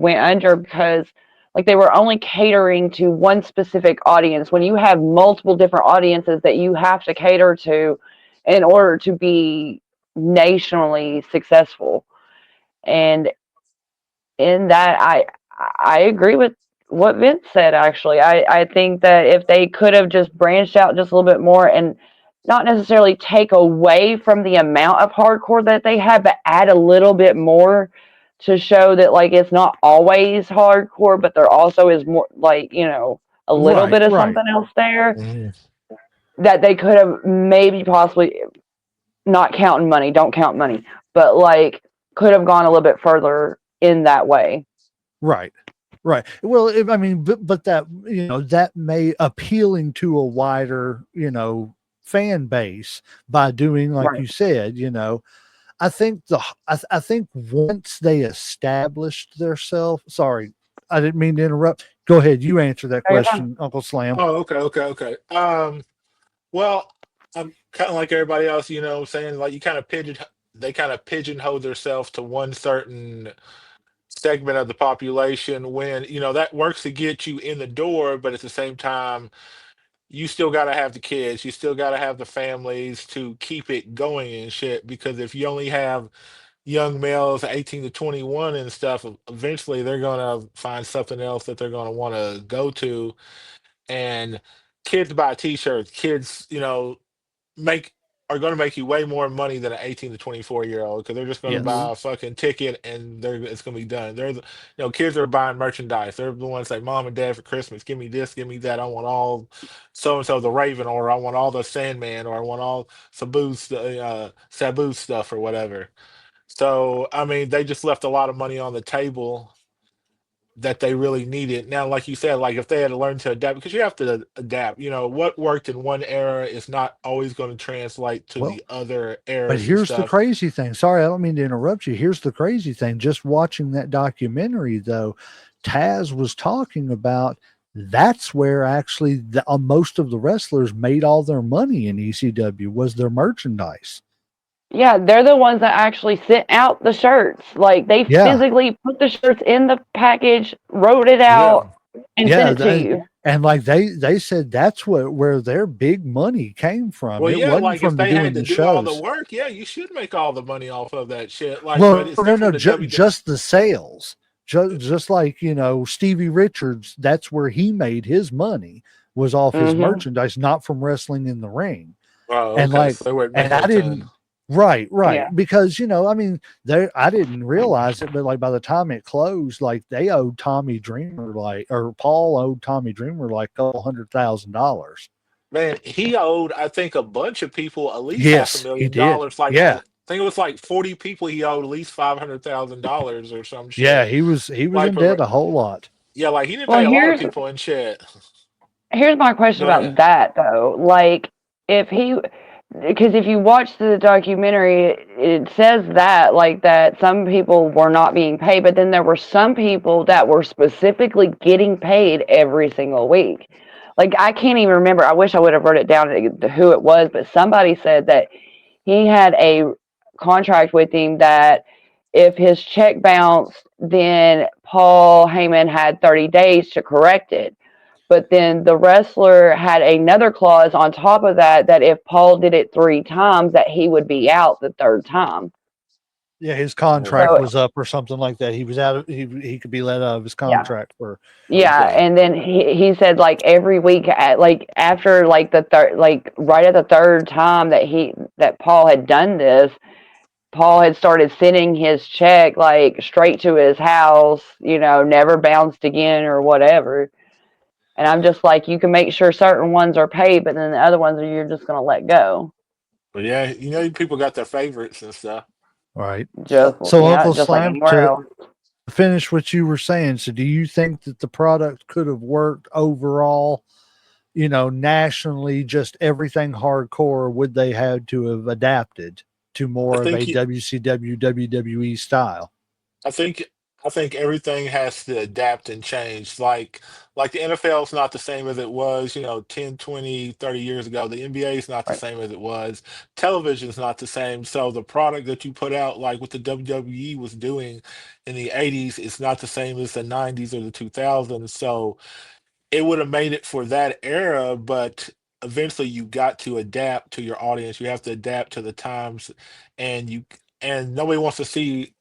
Speaker 4: went under because like they were only catering to one specific audience. When you have multiple different audiences that you have to cater to in order to be nationally successful, and in that I agree with what Vince said. Actually, I think that if they could have just branched out just a little bit more and not necessarily take away from the amount of hardcore that they have, but add a little bit more to show that like it's not always hardcore, but there also is more, like, a little
Speaker 1: Right,
Speaker 4: bit of
Speaker 1: right.
Speaker 4: something else there,
Speaker 3: Mhm.
Speaker 4: that they could have maybe possibly not counting money, don't count money, but like could have gone a little bit further in that way.
Speaker 1: Right. Right. Well, I mean, but that, that may appealing to a wider, fan base by doing, like
Speaker 4: Right.
Speaker 1: you said, I think I think once they established themselves, sorry, I didn't mean to interrupt. Go ahead. You answer that
Speaker 4: Oh, you're fine.
Speaker 1: question, Uncle Slam.
Speaker 3: Oh, okay, okay, okay. Well, I'm kind of like everybody else, saying like you kind of they kind of pigeonhole themselves to one certain segment of the population when, that works to get you in the door, but at the same time, you still got to have the kids, you still got to have the families to keep it going and shit. Because if you only have young males 18 to 21 and stuff, eventually they're going to find something else that they're going to want to go to. And kids buy t-shirts, kids, make are going to make you way more money than an 18 to 24-year old, because they're just going to
Speaker 4: Hmm.
Speaker 3: buy a fucking ticket and it's going to be done. Kids are buying merchandise. They're the ones that say, "Mom and Dad, for Christmas, give me this, give me that. I want all so and so the Raven, or I want all the Sandman, or I want all Sabu stuff or whatever." So I mean, they just left a lot of money on the table that they really needed. Now, like you said, like if they had to learn to adapt, because you have to adapt. What worked in one era is not always going to translate to
Speaker 1: Well,
Speaker 3: the other
Speaker 1: but
Speaker 3: eras and
Speaker 1: here's the
Speaker 3: stuff.
Speaker 1: crazy thing. Sorry, I don't mean to interrupt you. Here's the crazy thing. Just watching that documentary, though, Taz was talking about that's where actually most of the wrestlers made all their money in ECW was their merchandise.
Speaker 4: Yeah, they're the ones that actually sent out the shirts. Like they
Speaker 1: Yeah,
Speaker 4: physically put the shirts in the package, wrote it
Speaker 3: Yeah.
Speaker 4: out, and sent
Speaker 1: yeah,
Speaker 4: it to you.
Speaker 1: and like they said that's where their big money came from.
Speaker 3: Well,
Speaker 1: It
Speaker 3: yeah,
Speaker 1: wasn't
Speaker 3: like if
Speaker 1: from the
Speaker 3: they had
Speaker 1: doing
Speaker 3: to
Speaker 1: the
Speaker 3: do all the
Speaker 1: shows.
Speaker 3: work, yeah, you should make all the money off of that shit. Like, but
Speaker 1: Well,
Speaker 3: it's
Speaker 1: no, no,
Speaker 3: different to WWE.
Speaker 1: just the sales. Just like Stevie Richards, that's where he made his money was off his
Speaker 4: Hmm.
Speaker 1: merchandise, not from wrestling in the ring.
Speaker 3: Oh,
Speaker 1: And
Speaker 3: okay,
Speaker 1: like,
Speaker 3: so they weren't
Speaker 1: and
Speaker 3: making
Speaker 1: I
Speaker 3: a ton.
Speaker 1: didn't. Right, right,
Speaker 4: Yeah.
Speaker 1: because I mean, there I didn't realize it, but like by the time it closed, like they owed Tommy Dreamer or Paul owed Tommy Dreamer like a couple $100,000.
Speaker 3: Man, he owed, I think, a bunch of people at least half a
Speaker 1: Yes, he
Speaker 3: million
Speaker 1: did.
Speaker 3: dollars. Like I
Speaker 1: Yeah,
Speaker 3: think it was like 40 people he owed at least $500,000 or some
Speaker 1: yeah,
Speaker 3: shit.
Speaker 1: he was
Speaker 3: Like
Speaker 1: in
Speaker 3: for
Speaker 1: debt a whole lot.
Speaker 3: Yeah, like he didn't
Speaker 4: Well,
Speaker 3: pay a lot of
Speaker 4: here's
Speaker 3: people and shit.
Speaker 4: here's my question
Speaker 3: Go ahead.
Speaker 4: about that though. Like, if he, because if you watch the documentary, it says that like that some people were not being paid, but then there were some people that were specifically getting paid every single week. Like I can't even remember. I wish I would have wrote it down who it was, but somebody said that he had a contract with him that if his check bounced, then Paul Heyman had 30 days to correct it. But then the wrestler had another clause on top of that that if Paul did it three times, that he would be out the third time.
Speaker 1: Yeah, his contract
Speaker 4: So
Speaker 1: was up or something like that. He was out of he could be let out of his
Speaker 4: yeah,
Speaker 1: contract for
Speaker 4: yeah.
Speaker 3: Okay.
Speaker 4: And then he said like every week, like after like the third, like right at the third time that Paul had done this, Paul had started sending his check like straight to his house, never bounced again or whatever. And I'm just like, you can make sure certain ones are paid, but then the other ones are you're just gonna let go.
Speaker 3: But yeah, people got their favorites and stuff.
Speaker 1: right.
Speaker 4: Just
Speaker 1: So
Speaker 4: yeah,
Speaker 1: Uncle
Speaker 4: just like
Speaker 1: Slam,
Speaker 4: anywhere
Speaker 1: to
Speaker 4: else.
Speaker 1: finish what you were saying, so do you think that the product could have worked overall, nationally, just everything hardcore, would they have to have adapted to
Speaker 3: I
Speaker 1: more of a
Speaker 3: think
Speaker 1: WCW WWE style?
Speaker 3: I think I think everything has to adapt and change. Like the NFL is not the same as it was, 10, 20, 30 years ago. The NBA is not the
Speaker 4: Right.
Speaker 3: same as it was. Television is not the same. So the product that you put out, like what the WWE was doing in the 80s, is not the same as the 90s or the 2000s. So it would have made it for that era, but eventually you got to adapt to your audience. You have to adapt to the times, and nobody wants to see,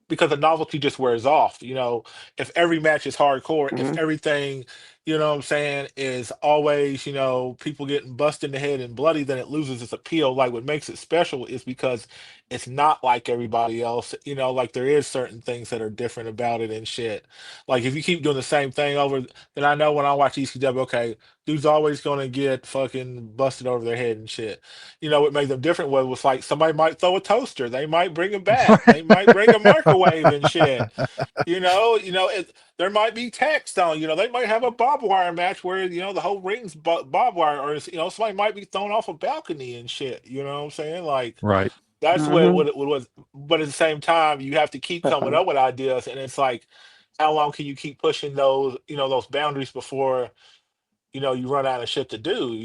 Speaker 3: because the novelty just wears off. If every match is hardcore, if
Speaker 4: Hmm.
Speaker 3: everything you know what I'm saying, is always, people getting busted in the head and bloody, then it loses its appeal. Like what makes it special is because it's not like everybody else. Like there is certain things that are different about it and shit. Like if you keep doing the same thing over, then I know when I watch ECW, okay, dude's always gonna get fucking busted over their head and shit. What made them different was like somebody might throw a toaster, they might bring a bat, they might bring a microwave and shit. There might be text on. They might have a barbed wire match where the whole ring's barbed wire, or somebody might be thrown off a balcony and shit. You know what I'm saying? Like
Speaker 1: Right.
Speaker 3: that's
Speaker 4: Mm-hmm.
Speaker 3: what it was. But at the same time, you have to keep coming up with ideas, and it's like, how long can you keep pushing those boundaries before you run out of shit to do?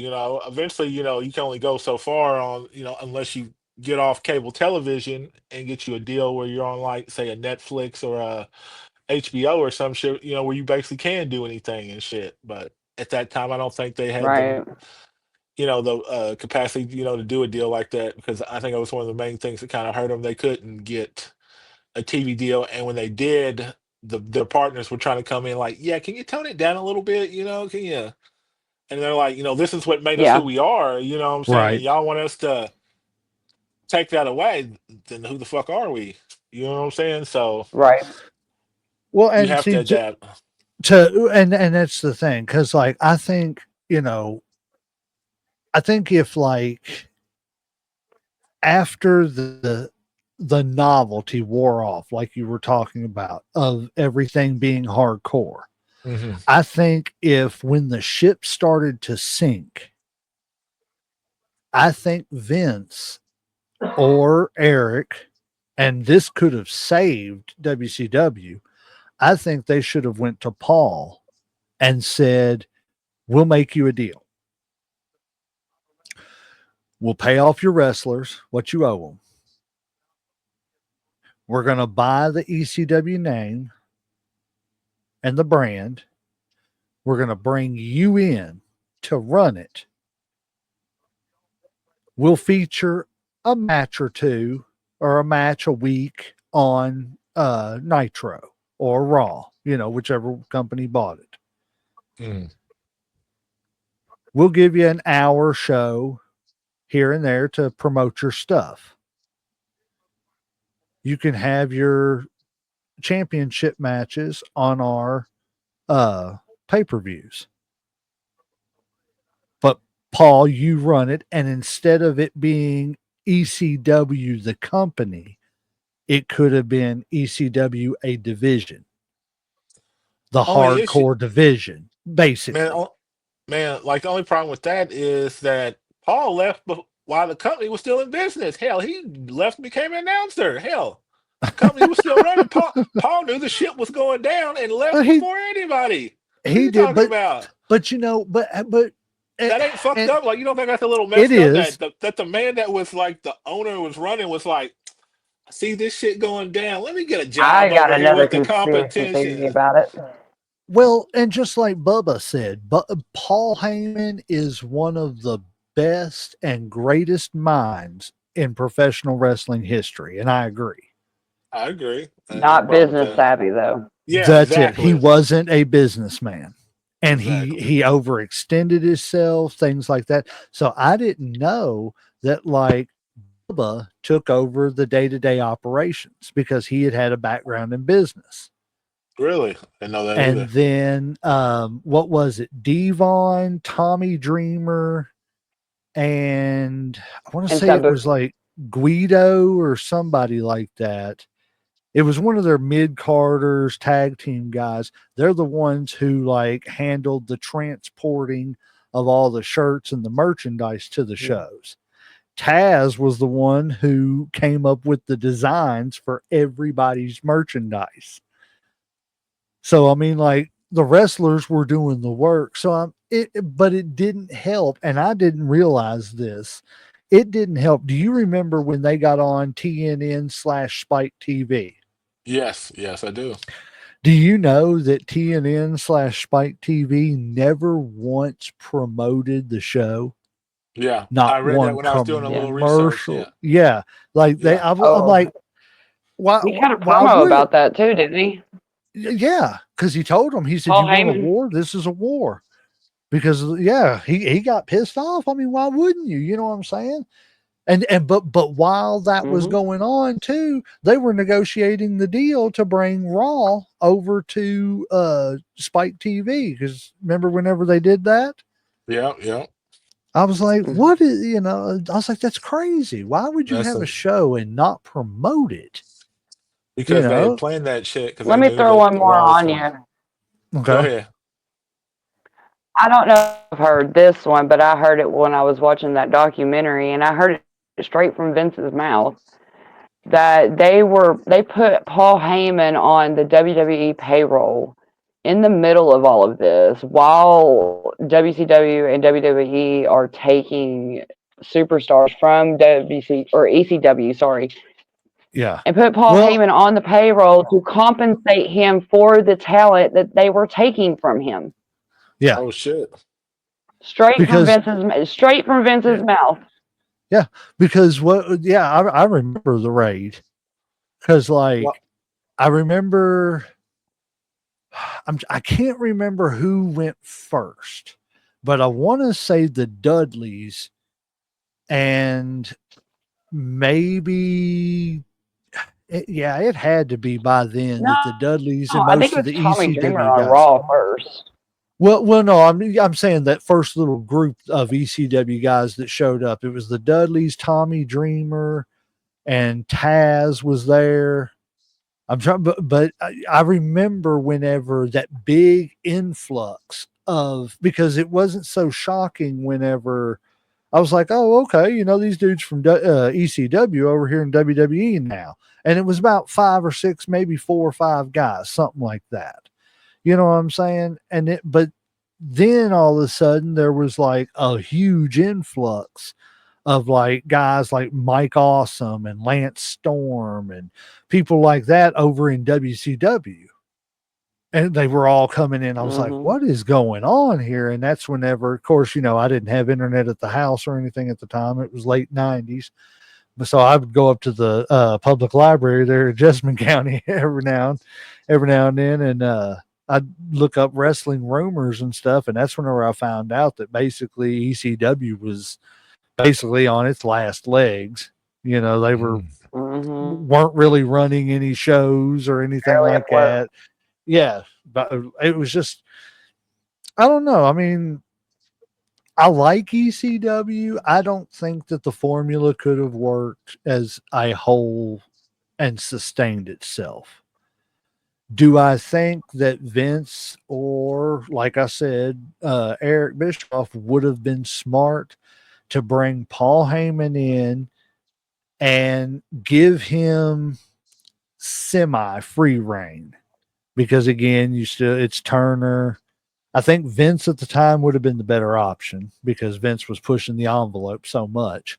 Speaker 3: Eventually, you can only go so far on unless you get off cable television and get you a deal where you're on, like, say, a Netflix or a HBO or some shit, where you basically can do anything and shit. But at that time, I don't think they had
Speaker 4: Right.
Speaker 3: the capacity, to do a deal like that, because I think it was one of the main things that kind of hurt them. They couldn't get a TV deal, and when they did, their partners were trying to come in like, yeah, can you tone it down a little bit? Can you? And they're like, this is what made us who
Speaker 4: Yeah.
Speaker 3: we are. You know what I'm saying? And
Speaker 1: Right.
Speaker 3: y'all want us to take that away? Then who the fuck are we? You know what I'm saying? So
Speaker 4: Right.
Speaker 1: Well,
Speaker 3: you
Speaker 1: and
Speaker 3: have to
Speaker 1: see,
Speaker 3: adapt.
Speaker 1: and that's the thing, because like I think I think if like after the novelty wore off, like you were talking about, of everything being hardcore,
Speaker 3: Hmm.
Speaker 1: I think if when the ship started to sink, I think Vince or Eric, and this could have saved WCW. I think they should have went to Paul and said, "We'll make you a deal. We'll pay off your wrestlers what you owe them. We're going to buy the ECW name and the brand. We're going to bring you in to run it. We'll feature a match or two or a match a week on Nitro or Raw, whichever company bought it.
Speaker 3: Mm.
Speaker 1: We'll give you an hour show here and there to promote your stuff. You can have your championship matches on our pay-per-views. But Paul, you run it, and instead of it being ECW the company, it could have been ECW a division, the
Speaker 3: Only issue,
Speaker 1: hardcore division,
Speaker 3: man,
Speaker 1: basically.
Speaker 3: man, like the only problem with that is that Paul left while the company was still in business. Hell, he left and became an announcer. Hell, the company was still running. Paul knew the shit was going down and left
Speaker 1: He
Speaker 3: before anybody. What are
Speaker 1: he
Speaker 3: you
Speaker 1: did,
Speaker 3: talking
Speaker 1: but
Speaker 3: about?
Speaker 1: but you know, but eh,
Speaker 3: That ain't fucked
Speaker 1: and
Speaker 3: up. Like, you don't think that's a little
Speaker 1: it
Speaker 3: messed up
Speaker 1: is.
Speaker 3: that the man that was like the owner was running was like, I see this shit going down. Let me get a
Speaker 4: I
Speaker 3: job
Speaker 4: got
Speaker 3: over here
Speaker 4: another
Speaker 3: with the
Speaker 4: conspiracy theory
Speaker 3: competition.
Speaker 4: about it.
Speaker 1: Well, and just like Bubba said, but Paul Heyman is one of the best and greatest minds in professional wrestling history, and I agree.
Speaker 3: I agree. I ain't got no
Speaker 4: Not
Speaker 3: problem with
Speaker 4: business
Speaker 3: that.
Speaker 4: savvy though.
Speaker 3: Yeah,
Speaker 1: That's it. He
Speaker 3: exactly.
Speaker 1: wasn't a businessman, and he
Speaker 3: Exactly.
Speaker 1: he overextended himself, things like that. So I didn't know that like Bubba took over the day-to-day operations because he had a background in business.
Speaker 3: Really? I didn't know that either.
Speaker 1: And then what was it? Devon, Tommy Dreamer, and I want to
Speaker 4: And
Speaker 1: say it
Speaker 4: Sabu.
Speaker 1: was like Guido or somebody like that. It was one of their mid carders, tag team guys. They're the ones who like handled the transporting of all the shirts and the merchandise to the shows. Taz was the one who came up with the designs for everybody's merchandise. So I mean, like the wrestlers were doing the work. So but it didn't help, and I didn't realize this. It didn't help. Do you remember when they got on TNN/Spike TV?
Speaker 3: Yes, yes, I do.
Speaker 1: Do you know that TNN/Spike TV never once promoted the show?
Speaker 3: Yeah, I
Speaker 1: Not
Speaker 3: read that
Speaker 1: one
Speaker 3: when I was doing a little research.
Speaker 1: commercial.
Speaker 3: Yeah,
Speaker 1: Yeah, like
Speaker 3: yeah.
Speaker 1: I'm
Speaker 4: Oh,
Speaker 1: like, why?
Speaker 4: he had a
Speaker 1: Why
Speaker 4: promo
Speaker 1: would
Speaker 4: about that too, didn't he?
Speaker 1: Yeah, because he told him, he said,
Speaker 4: Paul
Speaker 1: "You want a
Speaker 4: Heyman.
Speaker 1: war? This is a war." Because yeah, he got pissed off. I mean, why wouldn't you? You know what I'm saying? But while that was
Speaker 4: Hmm.
Speaker 1: going on too, they were negotiating the deal to bring Raw over to Spike TV. Because remember, whenever they did that,
Speaker 3: Yeah, yeah.
Speaker 1: I was like,
Speaker 4: Hmm.
Speaker 1: "What is?" I was like, "That's crazy. Why would you
Speaker 3: That's
Speaker 1: have a
Speaker 3: a,
Speaker 1: show and not promote it?" You
Speaker 3: because they had
Speaker 1: know?
Speaker 3: planned that shit because
Speaker 4: Let
Speaker 3: they
Speaker 4: me
Speaker 3: knew
Speaker 4: throw
Speaker 3: that
Speaker 4: one more
Speaker 3: Raw was
Speaker 4: on
Speaker 3: coming.
Speaker 4: you.
Speaker 3: Go
Speaker 1: Okay.
Speaker 3: ahead.
Speaker 4: I don't know if I've heard this one, but I heard it when I was watching that documentary, and I heard it straight from Vince's mouth that they put Paul Heyman on the WWE payroll in the middle of all of this while WCW and WWE are taking superstars from WC or ECW, sorry,
Speaker 1: Yeah.
Speaker 4: and put Paul
Speaker 1: Well,
Speaker 4: Heyman on the payroll to compensate him for the talent that they were taking from him.
Speaker 1: yeah,
Speaker 3: Oh shit.
Speaker 1: because
Speaker 4: Straight from
Speaker 1: yeah,
Speaker 4: Vince's mouth.
Speaker 1: yeah, because what? Yeah, I remember the raid because
Speaker 3: Well,
Speaker 1: like I remember I can't remember who went first, but I want to say the Dudleys and maybe yeah, it had to be by then
Speaker 4: No,
Speaker 1: that the Dudleys and
Speaker 4: I think
Speaker 1: most
Speaker 4: it
Speaker 1: of
Speaker 4: was
Speaker 1: the
Speaker 4: Tommy Dreamer
Speaker 1: ECW
Speaker 4: on
Speaker 1: guys.
Speaker 4: Raw first.
Speaker 1: Well, no, I'm saying that first little group of ECW guys that showed up. It was the Dudleys, Tommy Dreamer, and Taz was there. I'm trying, but I remember whenever that big influx of because it wasn't so shocking whenever I was like, oh, okay, these dudes from ECW over here in WWE now, and it was about five or six, maybe four or five guys, something like that. You know what I'm saying? But then all of a sudden there was like a huge influx of like guys like Mike Awesome and Lance Storm and people like that over in WCW. And they were all coming in. I was like,
Speaker 4: Hmm.
Speaker 1: what is going on here? And that's whenever, of course, I didn't have internet at the house or anything at the time. It was late 90s. But so I would go up to the public library there in Jessamine County every now and then. And I'd look up wrestling rumors and stuff. And that's whenever I found out that basically ECW was basically on its last legs. They
Speaker 3: mm,
Speaker 4: Hmm.
Speaker 1: weren't really running any shows or anything
Speaker 4: Barely
Speaker 1: like
Speaker 4: afloat.
Speaker 1: that. Yeah, but it was just I don't know. I mean, I like ECW. I don't think that the formula could have worked as a whole and sustained itself. Do I think that Vince or, like I said, Eric Bischoff would have been smart to bring Paul Heyman in and give him semi free reign? Because again, it's Turner. I think Vince at the time would have been the better option because Vince was pushing the envelope so much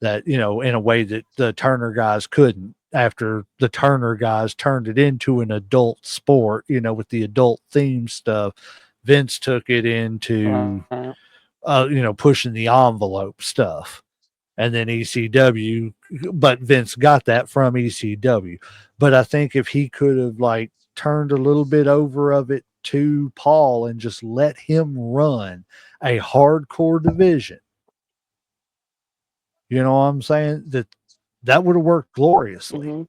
Speaker 1: that, in a way that the Turner guys couldn't after the Turner guys turned it into an adult sport, with the adult theme stuff. Vince took it into,
Speaker 4: Right.
Speaker 1: pushing the envelope stuff. And then ECW, but Vince got that from ECW. But I think if he could have like turned a little bit over of it to Paul and just let him run a hardcore division, you know what I'm saying? That would have worked gloriously.
Speaker 4: Hmm.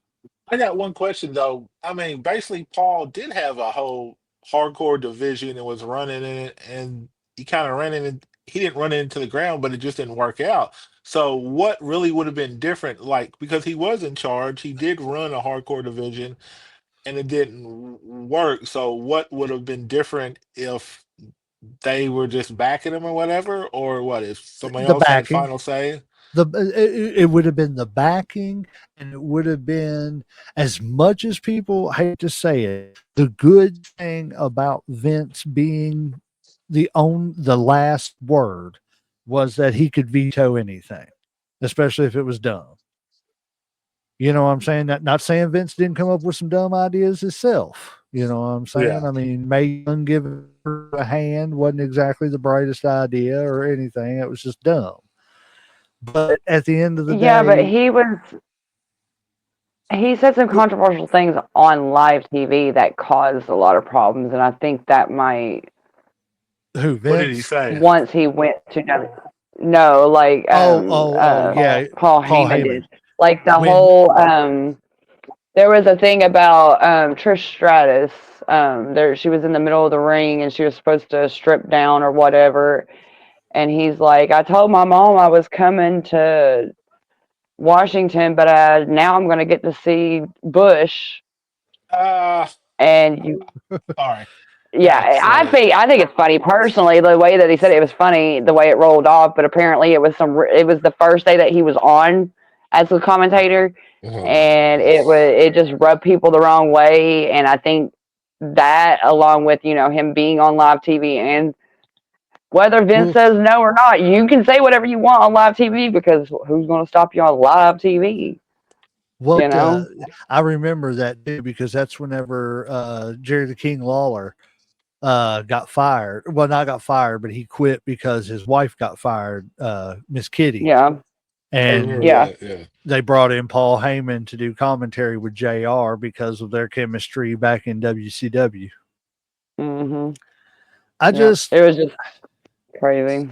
Speaker 3: I got one question though. I mean, basically, Paul did have a whole hardcore division and was running in it, and he kind of ran it. He didn't run it into the ground, but it just didn't work out. So, what really would have been different? Like, because he was in charge, he did run a hardcore division, and it didn't work. So, what would have been different if they were just backing him or whatever, or what if somebody
Speaker 1: The
Speaker 3: else had
Speaker 1: backing,
Speaker 3: final say?
Speaker 1: it would have been the backing, and it would have been, as much as people hate to say it, the good thing about Vince being the last word was that he could veto anything, especially if it was dumb. You know what I'm saying? Not saying Vince didn't come up with some dumb ideas himself. You know what I'm saying?
Speaker 3: Yeah.
Speaker 1: I mean, Mae Young giving her a hand wasn't exactly the brightest idea or anything. It was just dumb. But at the end of the
Speaker 4: Yeah, but
Speaker 1: day,
Speaker 4: he was He said some controversial things on live TV that caused a lot of problems, and I think that might
Speaker 1: Who,
Speaker 3: What did he
Speaker 1: Vince?
Speaker 3: say?
Speaker 4: once he went to no, like
Speaker 1: Yeah,
Speaker 4: Paul
Speaker 1: Paul
Speaker 4: Heyman
Speaker 1: Heyman.
Speaker 4: did, like the
Speaker 1: When
Speaker 4: whole there was a thing about Trish Stratus. There she was in the middle of the ring and she was supposed to strip down or whatever, and he's like, I told my mom I was coming to Washington, but now I'm going to get to see Bush.
Speaker 3: Uh,
Speaker 4: And you,
Speaker 3: sorry.
Speaker 4: yeah,
Speaker 3: That's funny.
Speaker 4: I think it's funny personally. The way that he said it was funny, the way it rolled off. But apparently, it was the first day that he was on as a commentator, and it just rubbed people the wrong way. And I think that, along with him being on live TV, and whether Vince
Speaker 1: well,
Speaker 4: says no or not, you can say whatever you want on live TV because who's going to stop you on live TV? You
Speaker 1: what
Speaker 4: know?
Speaker 1: I remember that too because that's whenever Jerry the King Lawler got fired. Well, not got fired, but he quit because his wife got fired, Miss Kitty,
Speaker 4: Yeah,
Speaker 3: I remember
Speaker 1: and
Speaker 4: yeah.
Speaker 3: that. Yeah.
Speaker 1: they brought in Paul Heyman to do commentary with JR because of their chemistry back in WCW.
Speaker 4: Mhm.
Speaker 1: I
Speaker 4: Yeah.
Speaker 1: just
Speaker 4: It was just crazy.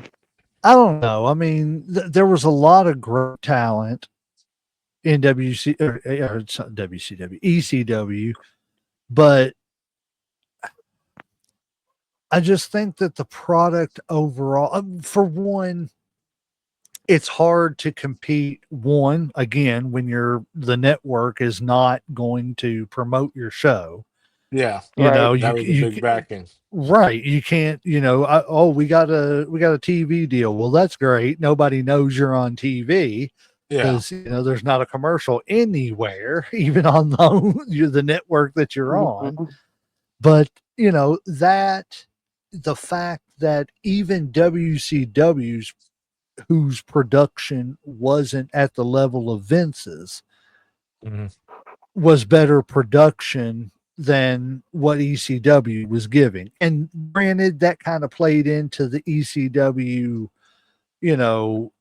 Speaker 1: I don't know. I mean, there was a lot of great talent in it's not WCW, ECW, but I just think that the product overall, for one, it's hard to compete. One, again, when the network is not going to promote your show,
Speaker 3: Yeah.
Speaker 1: you
Speaker 4: Right.
Speaker 1: know,
Speaker 3: That was a big backing.
Speaker 1: right, you can't, oh, we got a TV deal. Well, that's great. Nobody knows you're on TV
Speaker 3: Yeah.
Speaker 1: because there's not a commercial anywhere, even on the network that you're on.
Speaker 4: Mhm.
Speaker 1: But that the fact that even WCW's, whose production wasn't at the level of Vince's,
Speaker 3: Mhm.
Speaker 1: was better production than what ECW was giving. And granted, that kind of played into the ECW, you know,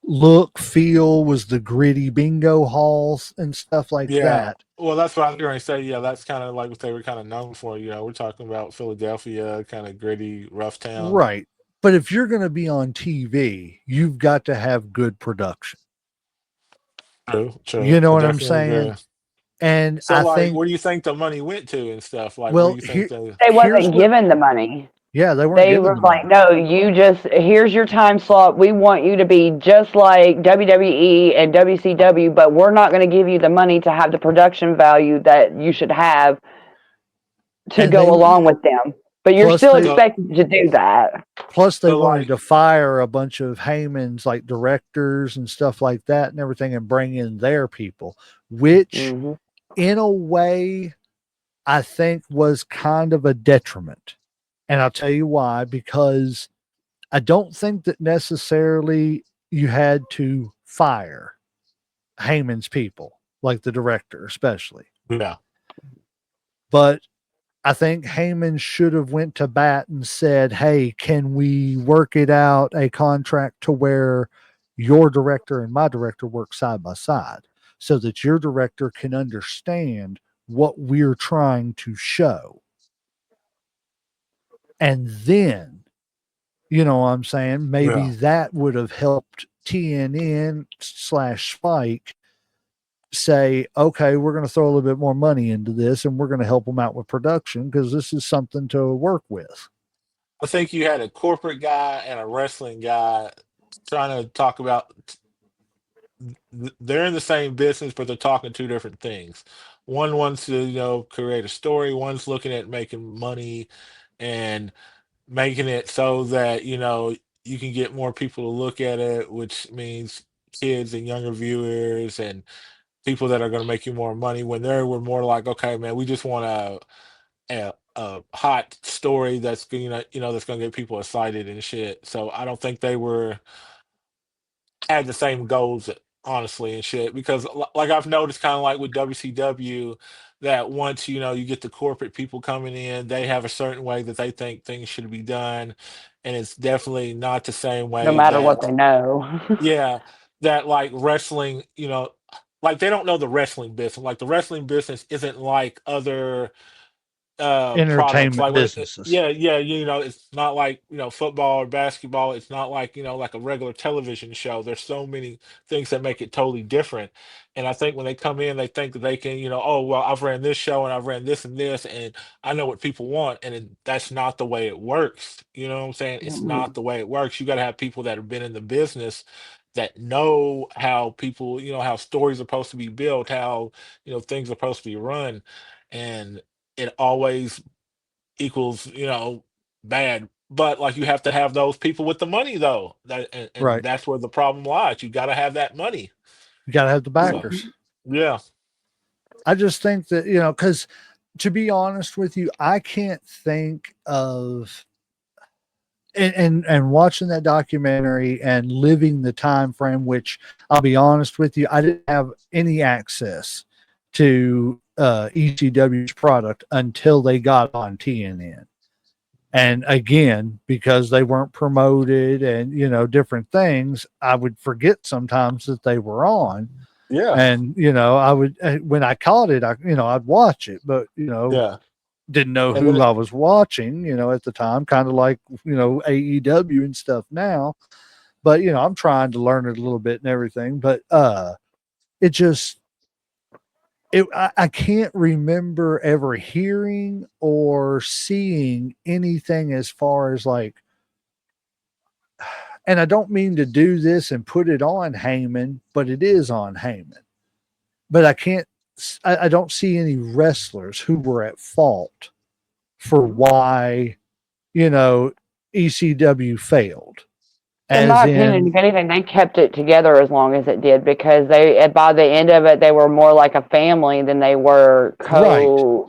Speaker 1: look, feel, was the gritty bingo halls and stuff like
Speaker 3: Yeah.
Speaker 1: that.
Speaker 3: Well, that's what I was going to say. Yeah, that's kind of like what they were kind of known for. We're talking about Philadelphia, kind of gritty, rough town.
Speaker 1: Right. But if you're going to be on TV, you've got to have good production.
Speaker 3: True,
Speaker 1: You
Speaker 3: true.
Speaker 1: know
Speaker 3: I
Speaker 1: what I'm
Speaker 3: definitely
Speaker 1: saying?
Speaker 3: agree.
Speaker 1: And
Speaker 3: So,
Speaker 1: I
Speaker 3: like,
Speaker 1: think,
Speaker 3: where do you think the money went to and stuff? Like, where do
Speaker 1: well,
Speaker 3: you think the
Speaker 4: They
Speaker 1: here's
Speaker 4: wasn't
Speaker 1: what,
Speaker 4: given the money.
Speaker 1: yeah, they weren't
Speaker 4: They
Speaker 1: given
Speaker 4: were
Speaker 1: the
Speaker 4: like,
Speaker 1: money.
Speaker 4: no, you just here's your time slot. We want you to be just like WWE and WCW, but we're not going to give you the money to have the production value that you should have to
Speaker 1: And they,
Speaker 4: go along with them. But you're
Speaker 1: plus
Speaker 4: still
Speaker 1: they,
Speaker 3: so
Speaker 4: expected to do that.
Speaker 1: plus they
Speaker 3: so
Speaker 1: wanted
Speaker 3: like
Speaker 1: to fire a bunch of Heyman's like directors and stuff like that and everything and bring in their people, which
Speaker 4: Hmm.
Speaker 1: in a way I think was kind of a detriment. And I'll tell you why, because I don't think that necessarily you had to fire Heyman's people, like the director, especially.
Speaker 3: yeah,
Speaker 1: But I think Heyman should have went to bat and said, "Hey, can we work it out a contract to where your director and my director work side by side so that your director can understand what we're trying to show?" And then, what I'm saying, maybe
Speaker 3: yeah.
Speaker 1: that would have helped TNN/Spike say, okay, we're going to throw a little bit more money into this and we're going to help them out with production because this is something to work with.
Speaker 3: I think you had a corporate guy and a wrestling guy trying to talk about. They're in the same business, but they're talking two different things. One wants to, create a story. One's looking at making money and making it so that you can get more people to look at it, which means kids and younger viewers and people that are going to make you more money. When they were more like, okay, man, we just want a hot story that's that's going to get people excited and shit. So I don't think they were had the same goals, honestly, and shit. Because like I've noticed, kind of like with WCW, that once you get the corporate people coming in, they have a certain way that they think things should be done, and it's definitely not the same
Speaker 4: No
Speaker 3: way
Speaker 4: matter what
Speaker 3: that
Speaker 4: they know.
Speaker 3: yeah, that like wrestling, like they don't know the wrestling business. Like the wrestling business isn't like other products
Speaker 1: Entertainment
Speaker 3: like when
Speaker 1: businesses.
Speaker 3: yeah, it's not like football or basketball. It's not like like a regular television show. There's so many things that make it totally different. And I think when they come in, they think that they can, oh well, I've ran this show and I've ran this and this, and I know what people want. And that's not the way it works. You know what I'm saying? It's not
Speaker 4: Mhm.
Speaker 3: the way it works. You got to have people that have been in the business, that know how people, how stories are supposed to be built, how things are supposed to be run. And it always equals, bad. But like you have to have those people with the money though. And
Speaker 1: Right.
Speaker 3: that's where the problem lies. You gotta have that money.
Speaker 1: You got to have the
Speaker 3: So
Speaker 1: backers.
Speaker 3: yeah.
Speaker 1: I just think that, because to be honest with you, I can't think of and watching that documentary and living the time frame, which I'll be honest with you, I didn't have any access to ECW's product until they got on TNN. And again, because they weren't promoted and different things, I would forget sometimes that they were on.
Speaker 3: Yeah.
Speaker 1: And I would when I caught it, I'd watch it, but
Speaker 3: Yeah.
Speaker 1: didn't know
Speaker 3: And then
Speaker 1: who I was watching, at the time, kind of like, AEW and stuff now. But, I'm trying to learn it a little bit and everything. But it just, I can't remember ever hearing or seeing anything as far as like, and I don't mean to do this and put it on Heyman, but it is on Heyman. But I don't see any wrestlers who were at fault for why you know, ECW failed.
Speaker 4: In
Speaker 1: As
Speaker 4: my opinion,
Speaker 1: in,
Speaker 4: if anything, they kept it together as long as it did because by the end of it, they were more like a family than they were
Speaker 1: right,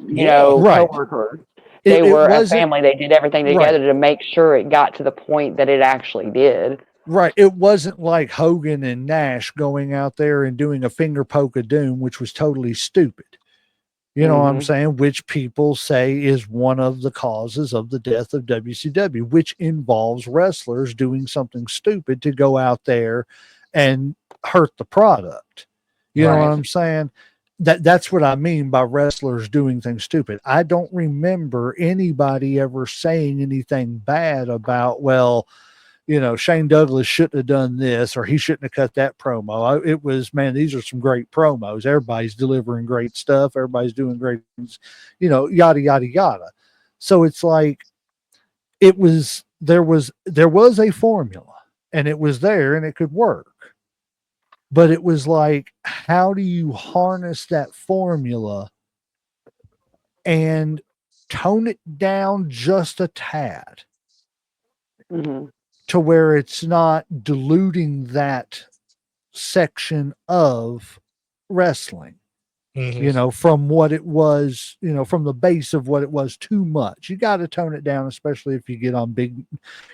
Speaker 3: yeah.
Speaker 1: right.
Speaker 4: coworkers. They
Speaker 1: It
Speaker 4: were a
Speaker 1: wasn't
Speaker 4: family. They did everything
Speaker 1: right,
Speaker 4: together to make sure it got to the point that it actually did.
Speaker 1: right. It wasn't like Hogan and Nash going out there and doing a finger poke of doom, which was totally stupid. You know what I'm
Speaker 4: Hmm.
Speaker 1: saying? Which people say is one of the causes of the death of WCW, which involves wrestlers doing something stupid to go out there and hurt the product. You know what
Speaker 3: Right.
Speaker 4: Right.
Speaker 1: I'm saying? That's what I mean by wrestlers doing things stupid. I don't remember anybody ever saying anything bad about, well, Shane Douglas shouldn't have done this or he shouldn't have cut that promo. It was, man, these are some great promos. Everybody's delivering great stuff. Everybody's doing great things, yada, yada, yada. So it's like there was a formula and it was there and it could work. But it was like, how do you harness that formula and tone it down just a tad
Speaker 4: Hmm.
Speaker 1: to where it's not diluting that section of wrestling,
Speaker 3: Hmm.
Speaker 1: from what it was, from the base of what it was too much. You got to tone it down, especially if you get on big,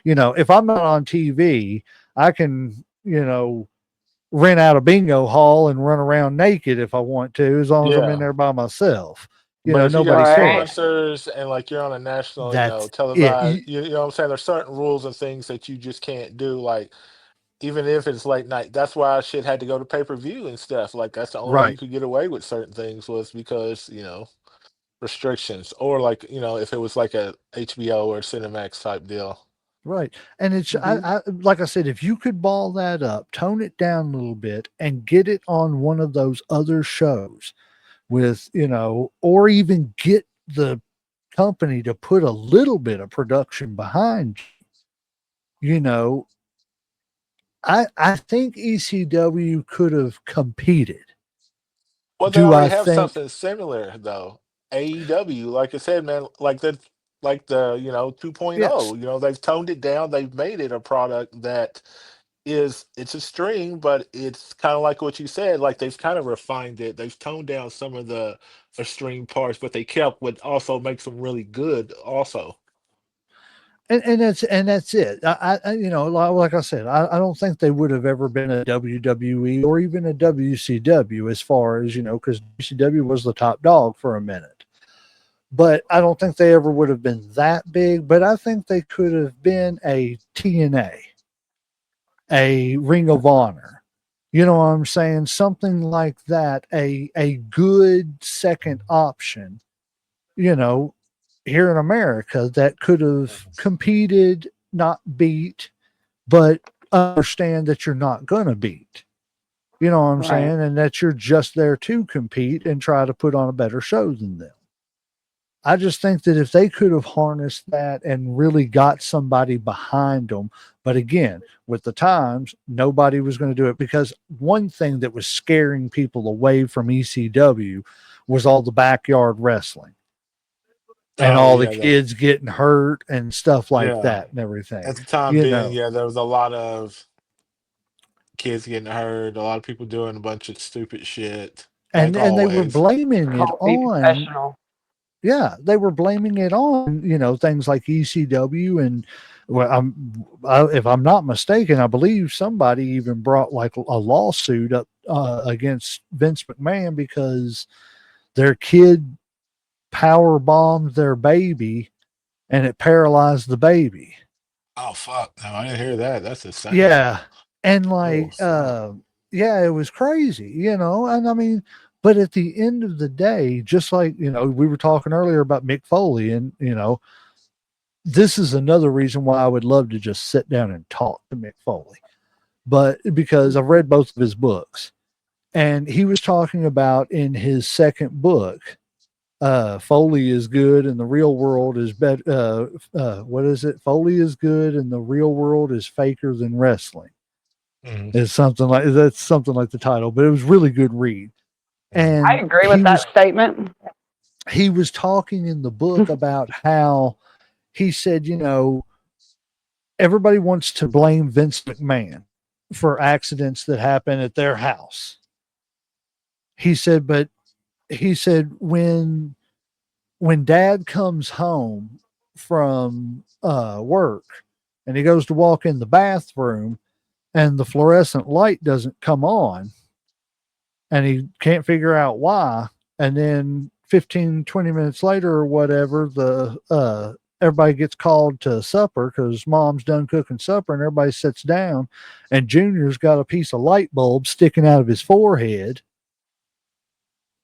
Speaker 1: if I'm not on TV, I can, rent out a bingo hall and run around naked if I want to, as long as I'm in
Speaker 3: Yeah.
Speaker 1: there by myself.
Speaker 3: But if you got
Speaker 1: Nobody
Speaker 4: Right.
Speaker 1: cares.
Speaker 3: sponsors and like you're on a national,
Speaker 1: That's it.
Speaker 3: televised, you know what I'm saying? There's certain rules and things that you just can't do. Like even if it's late night, that's why shit had to go to pay-per-view and stuff. Like that's the only way you
Speaker 1: Right.
Speaker 3: could get away with certain things was because, restrictions. Or like, if it was like a HBO or Cinemax type deal.
Speaker 1: Right. And it's
Speaker 4: Hmm.
Speaker 1: like I said, if you could ball that up, tone it down a little bit and get it on one of those other shows with, or even get the company to put a little bit of production behind, you know, I think ECW could have competed.
Speaker 3: Well, they
Speaker 1: Do
Speaker 3: already
Speaker 1: I
Speaker 3: have
Speaker 1: think?
Speaker 3: something similar though. AEW, like I said, man, like the 2.0,
Speaker 1: Yes.
Speaker 3: they've toned it down, they've made it a product that it's a string, but it's kind of like what you said, like they've kind of refined it. They've toned down some of the string parts, but they kept what also makes them really good also.
Speaker 1: And that's it. Like I said, I don't think they would have ever been a WWE or even a WCW as far as because WCW was the top dog for a minute. But I don't think they ever would have been that big. But I think they could have been a TNA, a Ring of Honor, You know what I'm saying? Something like that, a good second option, you know, here in America that could have competed, not beat, but understand that you're not going to beat. You know what I'm
Speaker 4: Right.
Speaker 1: saying? And that you're just there to compete and try to put on a better show than them. I just think that if they could have harnessed that and really got somebody behind them, but again, with the times, nobody was going to do it because one thing that was scaring people away from ECW was all the backyard wrestling and
Speaker 3: Oh
Speaker 1: all the
Speaker 3: yeah,
Speaker 1: kids getting hurt and stuff like
Speaker 3: yeah.
Speaker 1: that and everything,
Speaker 3: At the time
Speaker 1: you
Speaker 3: being,
Speaker 1: know.
Speaker 3: yeah, there was a lot of kids getting hurt, a lot of people doing a bunch of stupid shit, like
Speaker 1: And they were
Speaker 3: always.
Speaker 1: blaming it
Speaker 4: Call be
Speaker 1: on,
Speaker 4: professional.
Speaker 1: yeah, they were blaming it on, you know, things like ECW and well, if I'm not mistaken, I believe somebody even brought like a lawsuit up against Vince McMahon because their kid power bombed their baby and it paralyzed the baby.
Speaker 3: Oh fuck! No, I didn't hear that. That's insane.
Speaker 1: Yeah, and
Speaker 3: Oh
Speaker 1: like,
Speaker 3: fuck.
Speaker 1: yeah, it was crazy, you know. And I mean, but at the end of the day, just like you know, we were talking earlier about Mick Foley, and you know, this is another reason why I would love to just sit down and talk to Mick Foley. But because I've read both of his books, and he was talking about in his second book, Foley is good and the real world is better. What is it? Foley is good and the real world is faker than wrestling.
Speaker 3: Mhm,
Speaker 1: It's something like that's something like the title, but it was really good read.
Speaker 3: mhm.
Speaker 4: I
Speaker 1: And
Speaker 4: agree with that statement.
Speaker 1: he was talking in the book about how he said, you know, everybody wants to blame Vince McMahon for accidents that happen at their house. He said, but he said when dad comes home from work and he goes to walk in the bathroom and the fluorescent light doesn't come on and he can't figure out why, and then 15-20 minutes later or whatever, the everybody gets called to supper because mom's done cooking supper and everybody sits down and Junior's got a piece of light bulb sticking out of his forehead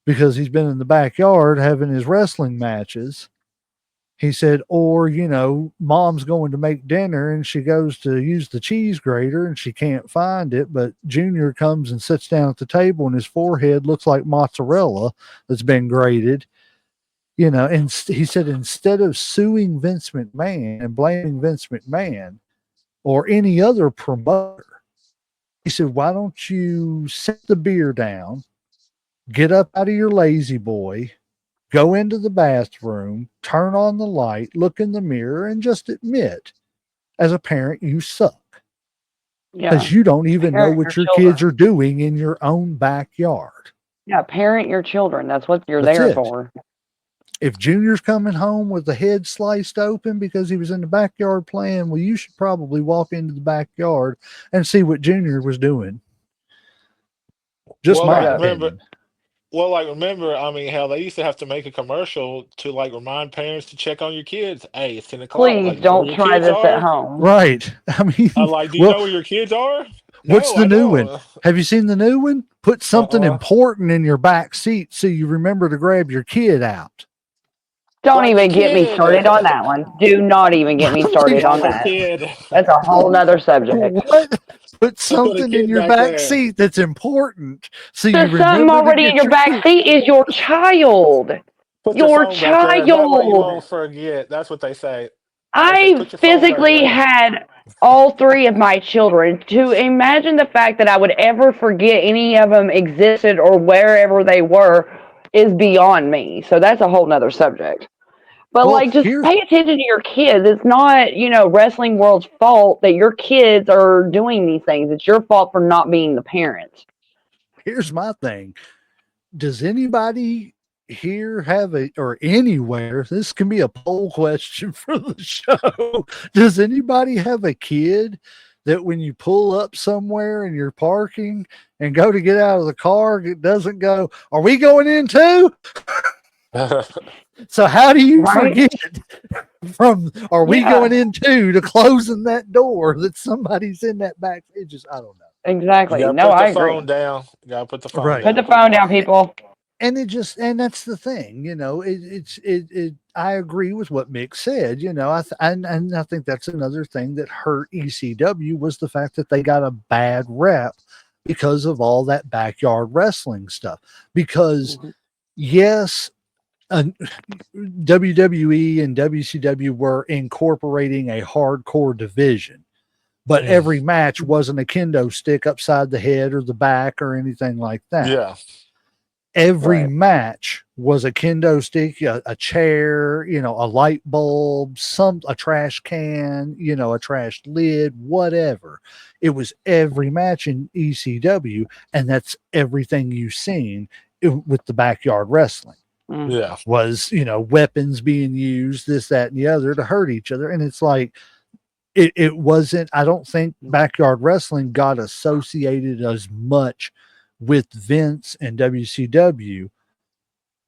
Speaker 1: because he's been in the backyard having his wrestling matches. He said, or, you know, mom's going to make dinner and she goes to use the cheese grater and she can't find it, but Junior comes and sits down at the table and his forehead looks like mozzarella that's been grated, you know. And he said, instead of suing Vince McMahon and blaming Vince McMahon or any other promoter, he said, why don't you set the beer down, get up out of your lazy boy, go into the bathroom, turn on the light, look in the mirror, and just admit, as a parent, you suck
Speaker 4: Yeah.
Speaker 1: because you don't even know
Speaker 4: Parent your
Speaker 1: what your kids
Speaker 4: children.
Speaker 1: are doing in your own backyard.
Speaker 4: Yeah, parent your children. That's what you're
Speaker 1: That's
Speaker 4: there
Speaker 1: it.
Speaker 4: for.
Speaker 1: If Junior's coming home with the head sliced open because he was in the backyard playing, well, you should probably walk into the backyard and see what Junior was doing. Just
Speaker 3: Well,
Speaker 1: my
Speaker 3: like
Speaker 4: Straight up.
Speaker 3: remember,
Speaker 1: opinion.
Speaker 3: I mean, hell, they used to have to make a commercial to like remind parents to check on your kids. Hey, it's 10 o'clock.
Speaker 4: Please
Speaker 3: Like, you know where
Speaker 4: don't
Speaker 3: your
Speaker 4: try
Speaker 3: kids
Speaker 4: this at
Speaker 3: are?
Speaker 4: home.
Speaker 1: Right. I mean,
Speaker 3: Like, do you
Speaker 1: well,
Speaker 3: know where your kids are?
Speaker 1: what's
Speaker 3: No,
Speaker 1: the
Speaker 3: I
Speaker 1: new one?
Speaker 3: don't.
Speaker 1: Have you seen the new one? Put something
Speaker 3: Uh-uh.
Speaker 1: important in your back seat so you remember to grab your kid out.
Speaker 4: Don't
Speaker 3: Grab your
Speaker 4: even get me
Speaker 3: kid.
Speaker 4: started on that one. Do not even get me started
Speaker 3: Grab
Speaker 4: on
Speaker 3: your
Speaker 4: that.
Speaker 3: kid.
Speaker 4: That's a whole nother subject.
Speaker 1: What? Put
Speaker 3: Put a
Speaker 1: something in
Speaker 3: kid
Speaker 1: your
Speaker 3: back
Speaker 1: back
Speaker 3: there.
Speaker 1: seat that's important so you
Speaker 4: The something
Speaker 1: remember to
Speaker 4: already in
Speaker 1: get
Speaker 4: your
Speaker 1: your
Speaker 4: back
Speaker 1: kid.
Speaker 4: seat is your child.
Speaker 3: Put your
Speaker 4: Your
Speaker 3: phone back there. That way you
Speaker 4: child.
Speaker 3: won't forget. That's what they say. They say,
Speaker 4: I
Speaker 3: put your phone back
Speaker 4: physically
Speaker 3: there.
Speaker 4: had all three of my children. To imagine the fact that I would ever forget any of them existed or wherever they were is beyond me. So that's a whole nother subject. But
Speaker 1: Well,
Speaker 4: like, just
Speaker 1: here's
Speaker 4: pay attention to your kids. It's not, wrestling world's fault that your kids are doing these things. It's your fault for not being the parent.
Speaker 1: here's my thing. Does anybody here have a or anywhere? This can be a poll question for the show. Does anybody have a kid that when you pull up somewhere and you're parking and go to get out of the car, it doesn't go, are we going in too? So how do you
Speaker 4: Right?
Speaker 1: forget from are we
Speaker 4: Yeah.
Speaker 1: going in too to closing that door that somebody's in that back? It just I don't know.
Speaker 3: You
Speaker 4: Exactly.
Speaker 3: gotta
Speaker 4: No,
Speaker 3: put the
Speaker 4: I
Speaker 3: phone
Speaker 4: agree.
Speaker 3: down. You gotta put the phone
Speaker 1: Right.
Speaker 4: Put the
Speaker 3: down,
Speaker 4: phone
Speaker 3: people.
Speaker 4: down, people.
Speaker 1: And that's the thing, I agree with what Mick said. And I think that's another thing that hurt ECW was the fact that they got a bad rep because of all that backyard wrestling stuff. Because
Speaker 4: Mhm.
Speaker 1: yes, uh, WWE and WCW were incorporating a hardcore division, but
Speaker 3: Mm,
Speaker 1: every match wasn't a kendo stick upside the head or the back or anything like that.
Speaker 3: yeah,
Speaker 1: Every
Speaker 4: Right.
Speaker 1: match was a kendo stick, a chair, a light bulb, a trash can, a trash lid, whatever. It was every match in ECW, and that's everything you've seen with the backyard wrestling
Speaker 4: Mm.
Speaker 3: yeah.
Speaker 1: was, weapons being used, this, that, and the other to hurt each other. And it's like, it wasn't, I don't think backyard wrestling got associated as much with Vince and WCW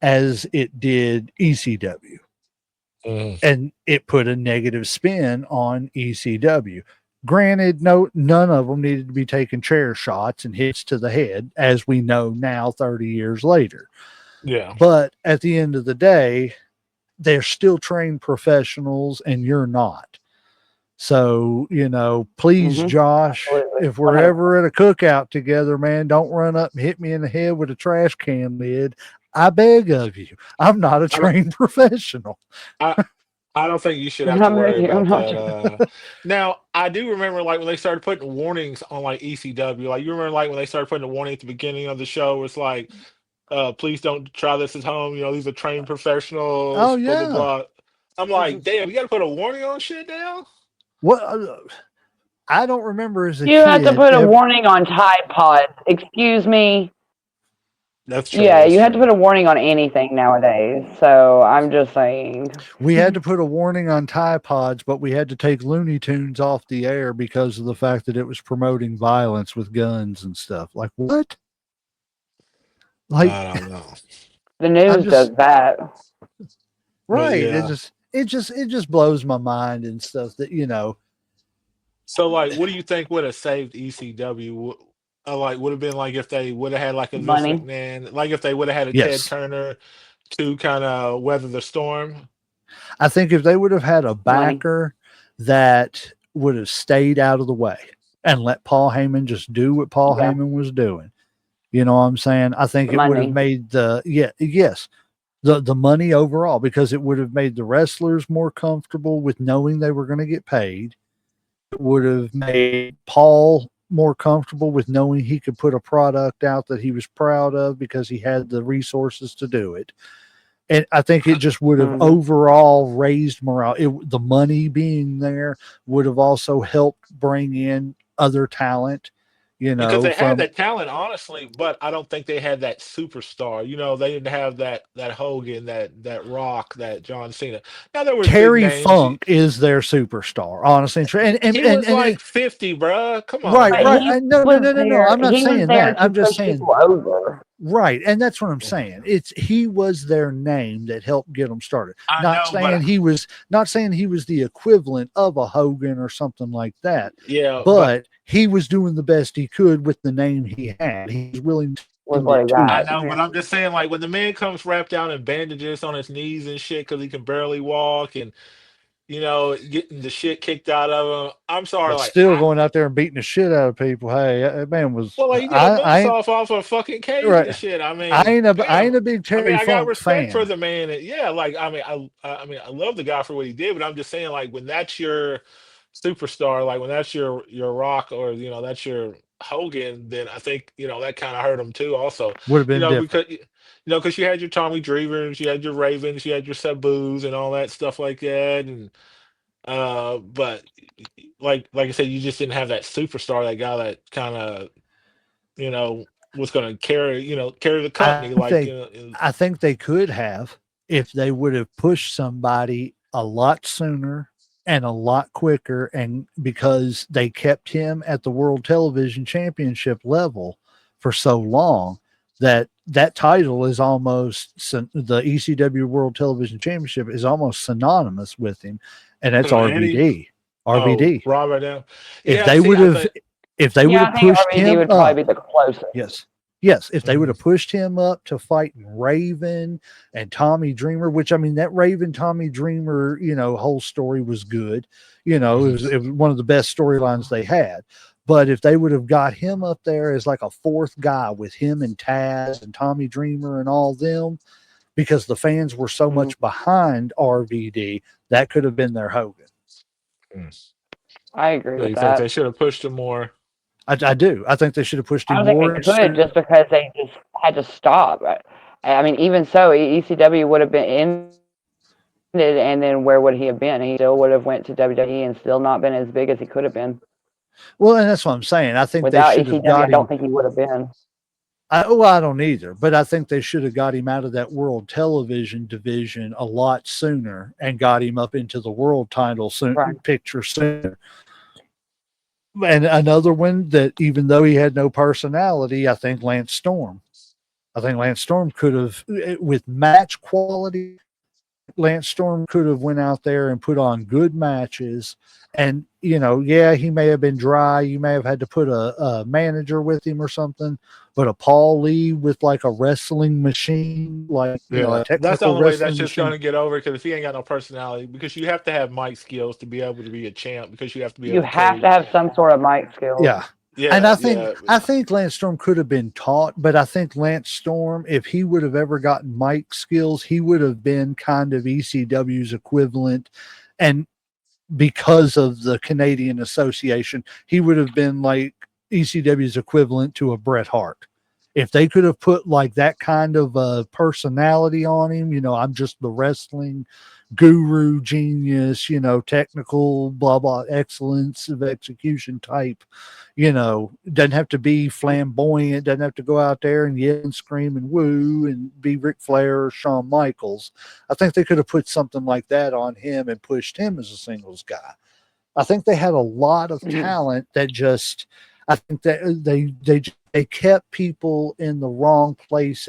Speaker 1: as it did ECW.
Speaker 3: Mm,
Speaker 1: And it put a negative spin on ECW. Granted, no, none of them needed to be taking chair shots and hits to the head, as we know now, 30 years later.
Speaker 3: yeah.
Speaker 1: But at the end of the day, they're still trained professionals, and you're not. So, please,
Speaker 4: Mhm.
Speaker 1: Josh,
Speaker 4: Absolutely.
Speaker 1: if we're
Speaker 4: 100%.
Speaker 1: ever at a cookout together, man, don't run up and hit me in the head with a trash can lid. I beg of you. I'm not a
Speaker 3: I don't.
Speaker 1: trained professional.
Speaker 3: I. I don't think you should have to
Speaker 4: I'm with
Speaker 3: worry
Speaker 4: you. I'm
Speaker 3: about
Speaker 4: not.
Speaker 3: that. Now I do remember like when they started putting warnings on like ECW. Like you remember like when they started putting a warning at the beginning of the show. It's like, please don't try this at home. These are trained
Speaker 1: Oh,
Speaker 3: professionals. Blah blah
Speaker 1: yeah.
Speaker 3: blah. I'm like, damn, you got to put a warning on shit now.
Speaker 1: What I don't remember as a
Speaker 4: You have to
Speaker 1: kid
Speaker 4: put a
Speaker 1: ever.
Speaker 4: warning on Tide Pods. Excuse me.
Speaker 3: That's true.
Speaker 4: Yeah,
Speaker 3: That's
Speaker 4: you have to
Speaker 3: true.
Speaker 4: put a warning on anything nowadays. So I'm just saying.
Speaker 1: We had to put a warning on Tide Pods, but we had to take Looney Tunes off the air because of the fact that it was promoting violence with guns and stuff. Like, what? Like,
Speaker 3: I don't know,
Speaker 4: The
Speaker 1: I'm
Speaker 4: news does
Speaker 1: just
Speaker 4: that.
Speaker 3: but
Speaker 1: right.
Speaker 3: yeah.
Speaker 1: It just blows my mind and stuff that,
Speaker 3: So like, what do you think would have saved ECW? Like would have been like if they would have had like a Vince
Speaker 4: Money.
Speaker 3: McMahon, like if they would have had a Ted
Speaker 1: yes.
Speaker 3: Turner to kind of weather the storm.
Speaker 1: I think if they would have had a
Speaker 4: Money.
Speaker 1: backer that would have stayed out of the way and let Paul Heyman just do what Paul
Speaker 4: Yeah.
Speaker 1: Heyman was doing, you know what I'm saying? I think it would have
Speaker 4: Money.
Speaker 1: made yes, the money overall, because it would have made the wrestlers more comfortable with knowing they were going to get paid. It would have made Paul more comfortable with knowing he could put a product out that he was proud of because he had the resources to do it. And I think it just would have
Speaker 4: Hmm.
Speaker 1: overall raised morale. The money being there would have also helped bring in other talent,
Speaker 3: Because they had
Speaker 1: from
Speaker 3: that talent, honestly, but I don't think they had that superstar. They didn't have that Hogan, that Rock, that John Cena. Now there was big
Speaker 1: Terry
Speaker 3: names.
Speaker 1: Funk is their superstar, honestly.
Speaker 3: He was like 50, bruh. Come on,
Speaker 1: Right,
Speaker 4: But
Speaker 1: right.
Speaker 3: man.
Speaker 4: he
Speaker 1: No, no,
Speaker 4: was
Speaker 1: no, no, no.
Speaker 4: there.
Speaker 1: I'm not
Speaker 4: He was
Speaker 1: saying
Speaker 4: there
Speaker 1: that.
Speaker 4: to
Speaker 1: I'm just
Speaker 4: push
Speaker 1: saying,
Speaker 4: people over.
Speaker 1: right. And that's what I'm saying. He was their name that helped get them started.
Speaker 3: I know, but
Speaker 1: Not saying he was the equivalent of a Hogan or something like that,
Speaker 3: yeah, but
Speaker 1: but he was doing the best he could with the name he had. He was willing to
Speaker 4: Was
Speaker 1: spend
Speaker 4: what
Speaker 1: it
Speaker 4: he
Speaker 1: too.
Speaker 3: I
Speaker 4: got.
Speaker 3: know,
Speaker 4: Yeah.
Speaker 3: but I'm just saying, like when the man comes wrapped down in bandages on his knees and shit because he can barely walk and getting the shit kicked out of him. I'm sorry,
Speaker 1: But
Speaker 3: like
Speaker 1: still going out there and beating the shit out of people. Hey, that man was
Speaker 3: well, like he did a
Speaker 1: I ain't
Speaker 3: moonsault off a fucking cage
Speaker 1: right.
Speaker 3: and shit. I mean,
Speaker 1: I
Speaker 3: damn.
Speaker 1: ain't a big
Speaker 3: I mean,
Speaker 1: Terry
Speaker 3: I got
Speaker 1: Funk
Speaker 3: respect for
Speaker 1: fan.
Speaker 3: the man. And yeah, like I love the guy for what he did, but I'm just saying, like when that's your superstar, like when that's your Rock or that's your Hogan, then I think that kind of hurt him too. Also,
Speaker 1: Would have been different.
Speaker 3: because you had your Tommy Drevers, you had your Ravens, you had your Sabus, and all that stuff like that, and but like I said, you just didn't have that superstar, that guy that kind of you know was going to carry the
Speaker 1: I
Speaker 3: company,
Speaker 1: think
Speaker 3: like
Speaker 1: they I think they could have if they would have pushed somebody a lot sooner and a lot quicker, and because they kept him at the World Television Championship level for so long that title is almost the ECW World Television Championship is almost synonymous with him, and that's
Speaker 3: Eddie.
Speaker 1: RVD.
Speaker 3: Oh,
Speaker 1: RVD.
Speaker 3: Robert now.
Speaker 1: If
Speaker 3: Yeah,
Speaker 1: they
Speaker 3: see,
Speaker 1: would
Speaker 3: I
Speaker 1: have
Speaker 3: think.
Speaker 1: If they would
Speaker 4: Yeah, I
Speaker 1: have
Speaker 4: think
Speaker 1: pushed
Speaker 4: RVD
Speaker 1: him
Speaker 4: would
Speaker 1: up,
Speaker 4: probably be the closest.
Speaker 1: yes, if they would
Speaker 3: Mhm.
Speaker 1: have pushed him up to fight Raven and Tommy Dreamer, which I mean, that Raven Tommy Dreamer, whole story was good. It was one of the best storylines they had. But if they would have got him up there as like a fourth guy with him and Taz and Tommy Dreamer and all them, because the fans were so
Speaker 4: Mhm.
Speaker 1: much behind RVD, that could have been their Hogan.
Speaker 3: Mm.
Speaker 4: I agree
Speaker 3: So
Speaker 4: with
Speaker 3: you think
Speaker 4: that.
Speaker 3: they should have pushed him more?
Speaker 1: I do. I think they should have pushed
Speaker 4: I
Speaker 1: him
Speaker 4: don't think
Speaker 1: more.
Speaker 4: they could just because they just had to stop. I mean, even so, ECW would have been ended, and then where would he have been? He still would have went to WWE and still not been as big as he could have been.
Speaker 1: Well, and that's what I'm saying. I think they
Speaker 4: Without
Speaker 1: should have
Speaker 4: ECW, I
Speaker 1: got
Speaker 4: don't
Speaker 1: him.
Speaker 4: think he would have been.
Speaker 1: I don't either, but I think they should have got him out of that world television division a lot sooner and got him up into the world title
Speaker 4: Right.
Speaker 1: picture sooner. And another one that, even though he had no personality, I think Lance Storm. I think Lance Storm could have, with match quality, Lance Storm could have went out there and put on good matches. And, yeah, he may have been dry. You may have had to put a manager with him or something, but a Paul Lee with like a wrestling machine, like, a
Speaker 3: Yeah, that's the
Speaker 1: technical
Speaker 3: only way that's
Speaker 1: wrestling
Speaker 3: just going
Speaker 1: machine.
Speaker 3: to get over because if he ain't got no personality, because you have to have mic skills to be able to be a champ, because you have to be able
Speaker 4: You
Speaker 3: to
Speaker 4: have
Speaker 3: carry.
Speaker 4: to have some sort of mic skills.
Speaker 1: Yeah. And
Speaker 3: Yeah,
Speaker 1: I think
Speaker 3: yeah,
Speaker 1: I think Lance Storm could have been taught, but I think Lance Storm, if he would have ever gotten mic skills, he would have been kind of ECW's equivalent. And because of the Canadian Association, he would have been like ECW's equivalent to a Bret Hart. If they could have put like that kind of personality on him, I'm just the wrestling guru, genius, technical, blah, blah, excellence of execution type, doesn't have to be flamboyant, doesn't have to go out there and yell and scream and woo and be Ric Flair or Shawn Michaels. I think they could have put something like that on him and pushed him as a singles guy. I think they had a lot of talent that just, I think that they kept people in the wrong place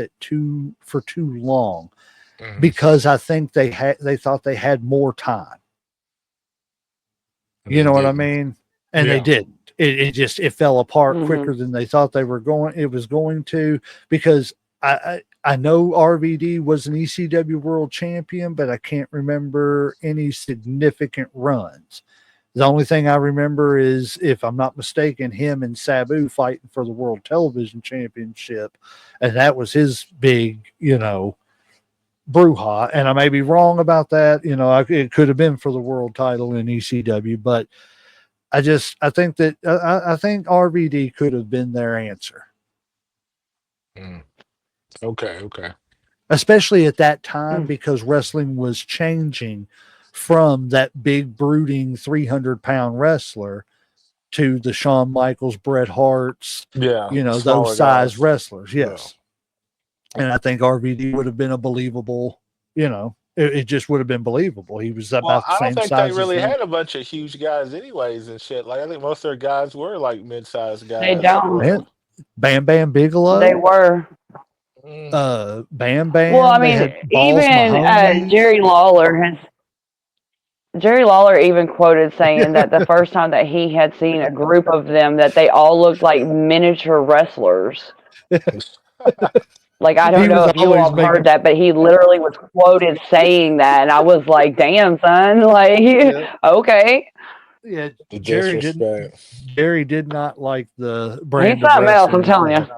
Speaker 1: for too long,
Speaker 3: mhm,
Speaker 1: because I think they thought they had more time.
Speaker 3: and
Speaker 1: You
Speaker 3: they
Speaker 1: know what I
Speaker 3: didn't.
Speaker 1: mean? And they
Speaker 3: Yeah,
Speaker 1: didn't. It fell apart
Speaker 4: Mm-hmm.
Speaker 1: quicker than they thought it was going to, because I know RVD was an ECW world champion, but I can't remember any significant runs. The only thing I remember is, if I'm not mistaken, him and Sabu fighting for the World Television Championship. And that was his big, brouhaha. And I may be wrong about that. It could have been for the world title in ECW, but I think that I think RVD could have been their answer,
Speaker 3: mm. Okay, okay.
Speaker 1: especially at that time, because wrestling was changing from that big brooding 300-pound wrestler to the Shawn Michaels, Bret Harts,
Speaker 3: Yeah,
Speaker 1: those
Speaker 3: smaller
Speaker 1: size
Speaker 3: guys.
Speaker 1: wrestlers.
Speaker 3: Yeah.
Speaker 1: Yes. And I think RVD would have been a believable, it just would have been believable. He was
Speaker 3: Well,
Speaker 1: about the
Speaker 3: I don't
Speaker 1: same
Speaker 3: think they
Speaker 1: size as
Speaker 3: really
Speaker 1: them.
Speaker 3: had a bunch of huge guys, anyways, and shit. Like I think most of their guys were like mid-sized
Speaker 4: They
Speaker 3: guys.
Speaker 4: don't.
Speaker 1: Man, Bam Bam
Speaker 4: They
Speaker 1: Bigelow,
Speaker 4: were.
Speaker 3: Mm.
Speaker 1: Bam
Speaker 4: Well, I
Speaker 1: Bam. They
Speaker 4: mean,
Speaker 1: had Balls
Speaker 4: even
Speaker 1: Mahoney.
Speaker 4: Jerry Lawler even quoted saying that the first time that he had seen a group of them, that they all looked like miniature wrestlers. Like, I don't
Speaker 1: He
Speaker 4: know
Speaker 1: was
Speaker 4: if you
Speaker 1: always
Speaker 4: all have heard
Speaker 1: making,
Speaker 4: that, but he literally was quoted saying that, and I was like, "Damn, son!" Like,
Speaker 1: yeah,
Speaker 4: okay,
Speaker 1: yeah.
Speaker 3: The
Speaker 1: Jerry
Speaker 3: disrespect.
Speaker 1: did not like the
Speaker 4: he's
Speaker 1: brand of
Speaker 4: something else. I'm
Speaker 1: wrestling
Speaker 4: telling you,
Speaker 1: that.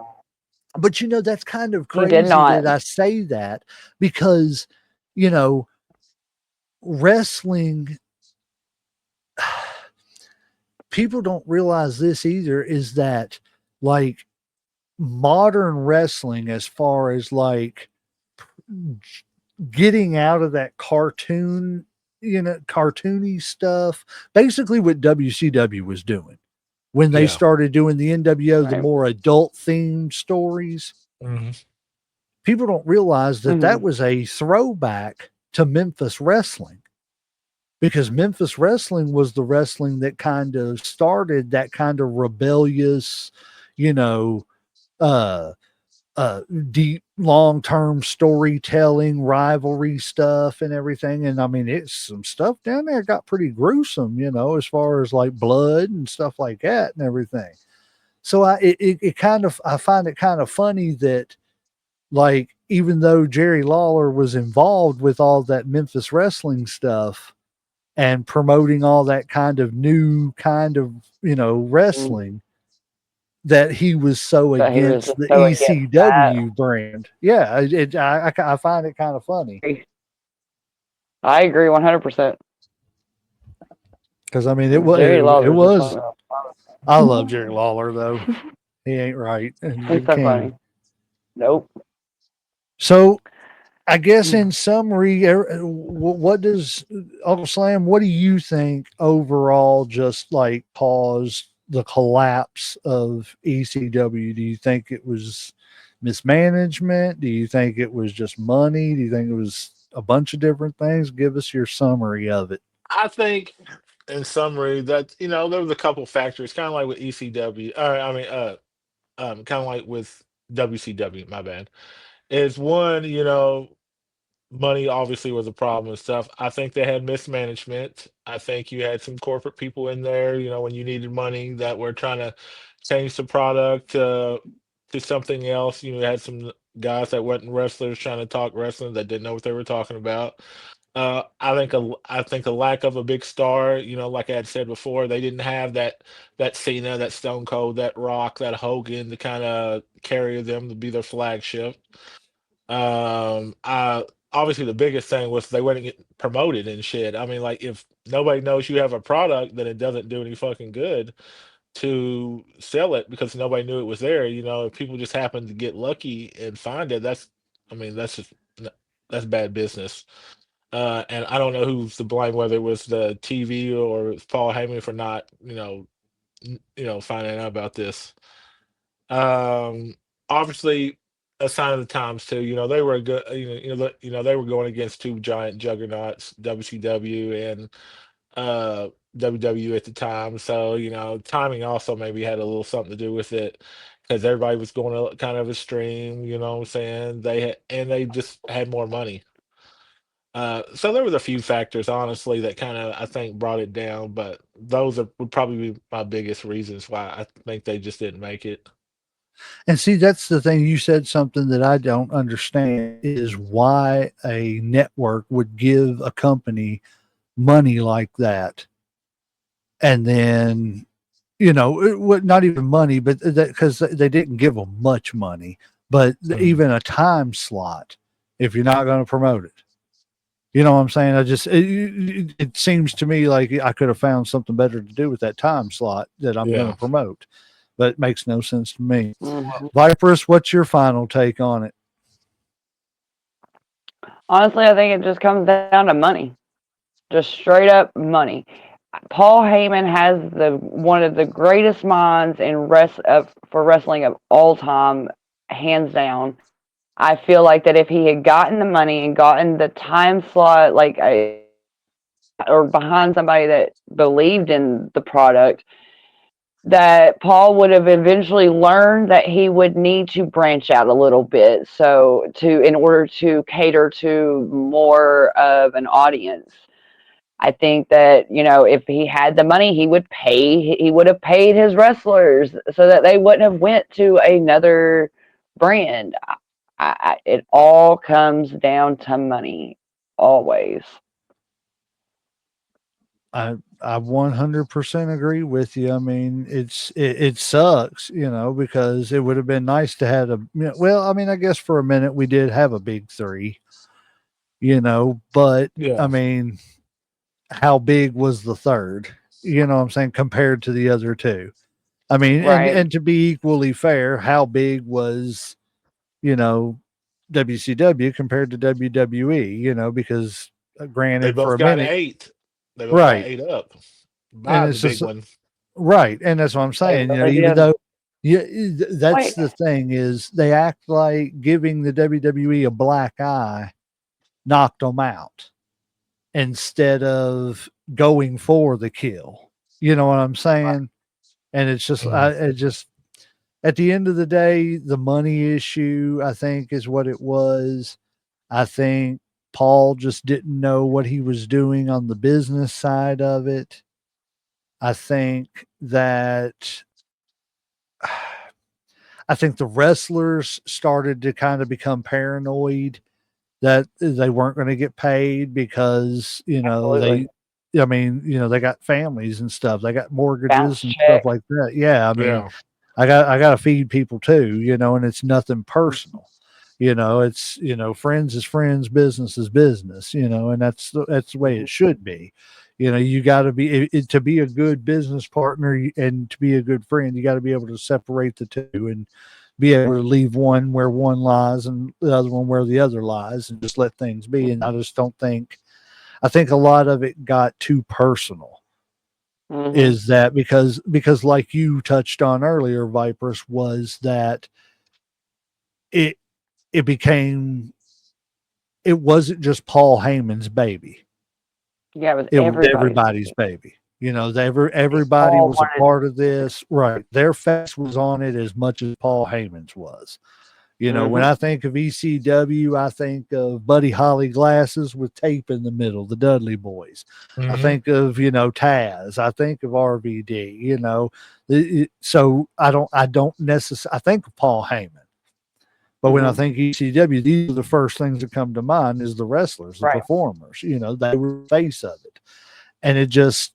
Speaker 1: But that's kind of
Speaker 4: he did
Speaker 1: crazy
Speaker 4: not.
Speaker 1: that I say that, because you know wrestling, people don't realize this either, is that, like, modern wrestling, as far as like getting out of that cartoony stuff, basically what WCW was doing when they
Speaker 3: Yeah.
Speaker 1: started doing the NWO, the
Speaker 4: Right.
Speaker 1: more adult themed stories.
Speaker 3: Hmm.
Speaker 1: People don't realize that
Speaker 4: Mhm.
Speaker 1: that was a throwback to Memphis wrestling, because Memphis wrestling was the wrestling that kind of started that kind of rebellious, you know, uh, deep long-term storytelling, rivalry stuff and everything. And I mean, it's some stuff down there got pretty gruesome, as far as like blood and stuff like that and everything. So I find it kind of funny that, like, even though Jerry Lawler was involved with all that Memphis wrestling stuff and promoting all that kind of new kind of, wrestling, that he was so
Speaker 4: But he was
Speaker 1: against
Speaker 4: just
Speaker 1: the
Speaker 4: so against that.
Speaker 1: ECW brand. Yeah, I find it kind of funny
Speaker 4: I agree 100%.
Speaker 1: because I mean
Speaker 4: Jerry
Speaker 1: it
Speaker 4: Lawler's just
Speaker 1: was.
Speaker 4: one of
Speaker 1: I love Jerry Lawler though. He ain't right, and
Speaker 4: He's
Speaker 1: you
Speaker 4: so
Speaker 1: can't.
Speaker 4: funny. Nope.
Speaker 1: So I guess in summary, what does Uncle Slam? What do you think overall? Just like caused the collapse of ECW? Do you think it was mismanagement? Do you think it was just money? Do you think it was a bunch of different things? Give us your summary of it.
Speaker 3: I think, in summary, that there was a couple factors, kind of like with ECW. Kind of like with WCW. My bad. Is one, money obviously was a problem and stuff. I think they had mismanagement. I think you had some corporate people in there, when you needed money that were trying to change the product to something else. You had some guys that weren't wrestlers trying to talk wrestling that didn't know what they were talking about. I think a lack of a big star. Like I had said before, they didn't have that Cena, that Stone Cold, that Rock, that Hogan to kind of carry them to be their flagship. I Obviously the biggest thing was they wouldn't get promoted and shit. I mean, like if nobody knows you have a product, then it doesn't do any fucking good to sell it because nobody knew it was there. If people just happen to get lucky and find it, I mean, that's bad business. And I don't know who's to blame, whether it was the TV or Paul Heyman for not, finding out about this. Um, Obviously, a sign of the times too. They were good. They were going against two giant juggernauts, WCW and WWE at the time. So timing also maybe had a little something to do with it because everybody was going to kind of a stream. You know what I'm saying? They just had more money. So there was a few factors, honestly, that kind of I think brought it down, but would probably be my biggest reasons why I think they just didn't make it.
Speaker 1: And see, that's the thing. You said something that I don't understand is why a network would give a company money like that. And then, not even money, but that because they didn't give them much money, but
Speaker 3: Mm.
Speaker 1: even a time slot if you're not going to promote it. You know what I'm saying? It seems to me like I could have found something better to do with that time slot that I'm going
Speaker 3: Yeah.
Speaker 1: to promote, but it makes no sense to me.
Speaker 4: Mhm.
Speaker 1: Viperous, what's your final take on it?
Speaker 4: Honestly, I think it just comes down to money. Just straight up money. Paul Heyman has the one of the greatest minds for wrestling of all time, hands down. I feel like that if he had gotten the money and gotten the time slot, or behind somebody that believed in the product, that Paul would have eventually learned that he would need to branch out a little bit, in order to cater to more of an audience. I think that, if he had the money, he would have paid his wrestlers so that they wouldn't have went to another brand. It all comes down to money, always.
Speaker 1: I 100% agree with you. I mean, it sucks, because it would have been nice to have well, I mean, I guess for a minute we did have a big three, but I
Speaker 3: Yeah.
Speaker 1: mean, how big was the third? You know what I'm saying, compared to the other two. I mean,
Speaker 4: Right.
Speaker 1: and to be equally fair, how big was, you know, WCW compared to WWE, because
Speaker 3: They
Speaker 1: granted for
Speaker 3: both
Speaker 1: a
Speaker 3: got
Speaker 1: minute,
Speaker 3: eight. They both got
Speaker 1: right.
Speaker 3: ate up
Speaker 1: And
Speaker 3: by the
Speaker 1: it's
Speaker 3: big
Speaker 1: just
Speaker 3: one.
Speaker 1: right. And that's what I'm
Speaker 4: They
Speaker 1: saying,
Speaker 4: really
Speaker 1: even
Speaker 4: did.
Speaker 1: though that's
Speaker 4: Wait.
Speaker 1: the thing is they act like giving the WWE a black eye knocked them out instead of going for the kill. You know what I'm saying? And it's just,
Speaker 3: Mm.
Speaker 1: it just, at the end of the day, the money issue, I think, is what it was. I think Paul just didn't know what he was doing on the business side of it. I think that I think the wrestlers started to kind of become paranoid that they weren't going to get paid because,
Speaker 4: Absolutely.
Speaker 1: I mean, they got families and stuff. They got
Speaker 4: Bounce
Speaker 1: mortgages and stuff
Speaker 4: check.
Speaker 1: like that. Yeah. I mean,
Speaker 3: Yeah.
Speaker 1: I got to feed people too, and it's nothing
Speaker 4: Mhm.
Speaker 1: personal. It's, friends is friends, business is business, and that's the way it
Speaker 3: Mhm.
Speaker 1: should be. You got to be to be a good business partner and to be a good friend, you got to be able to separate the two and be able to leave one where one lies and the other one where the other lies and just let things be. And I just don't think, I think a lot of it got too personal.
Speaker 4: Mhm.
Speaker 1: Is that because like you touched on earlier, Vipers, was that it it became, it wasn't just Paul Heyman's baby.
Speaker 4: Yeah, it was
Speaker 1: It was
Speaker 4: everybody's
Speaker 1: everybody's
Speaker 4: baby.
Speaker 1: baby.
Speaker 4: They
Speaker 1: Everybody
Speaker 4: all
Speaker 1: was a
Speaker 4: wanted.
Speaker 1: part of this. Right. Their face was on it as much as Paul Heyman's was. When
Speaker 4: Mhm.
Speaker 1: I think of ECW, I think of Buddy Holly glasses with tape in the middle, the Dudley Boys. I
Speaker 3: Mhm.
Speaker 1: think of, Taz. I think of RVD, so I don't necessarily, I think of Paul Heyman. But when I
Speaker 4: Mhm.
Speaker 1: think ECW, these are the first things that come to mind is the wrestlers, the
Speaker 4: Right.
Speaker 1: performers. They were the face of it. And it just,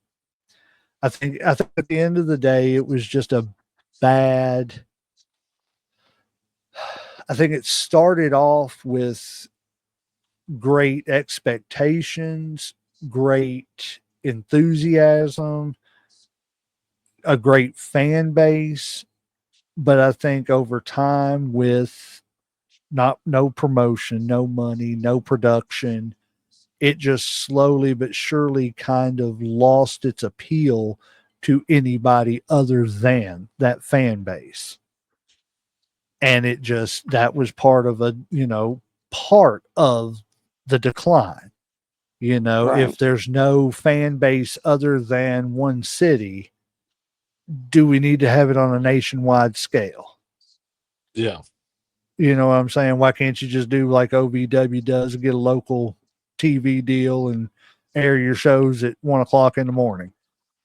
Speaker 1: I think at the end of the day, it was just a bad. I think it started off with great expectations, great enthusiasm, a great fan base. But I think over time, with not no promotion, no money, no production, it just slowly but surely kind of lost its appeal to anybody other than that fan base. And it just, that was part of part of the decline.
Speaker 4: Right.
Speaker 1: If there's no fan base other than one city, do we need to have it on a nationwide scale?
Speaker 3: Yeah.
Speaker 1: You know what I'm saying? Why can't you just do like OVW does and get a local TV deal and air your shows at 1 o'clock in the morning?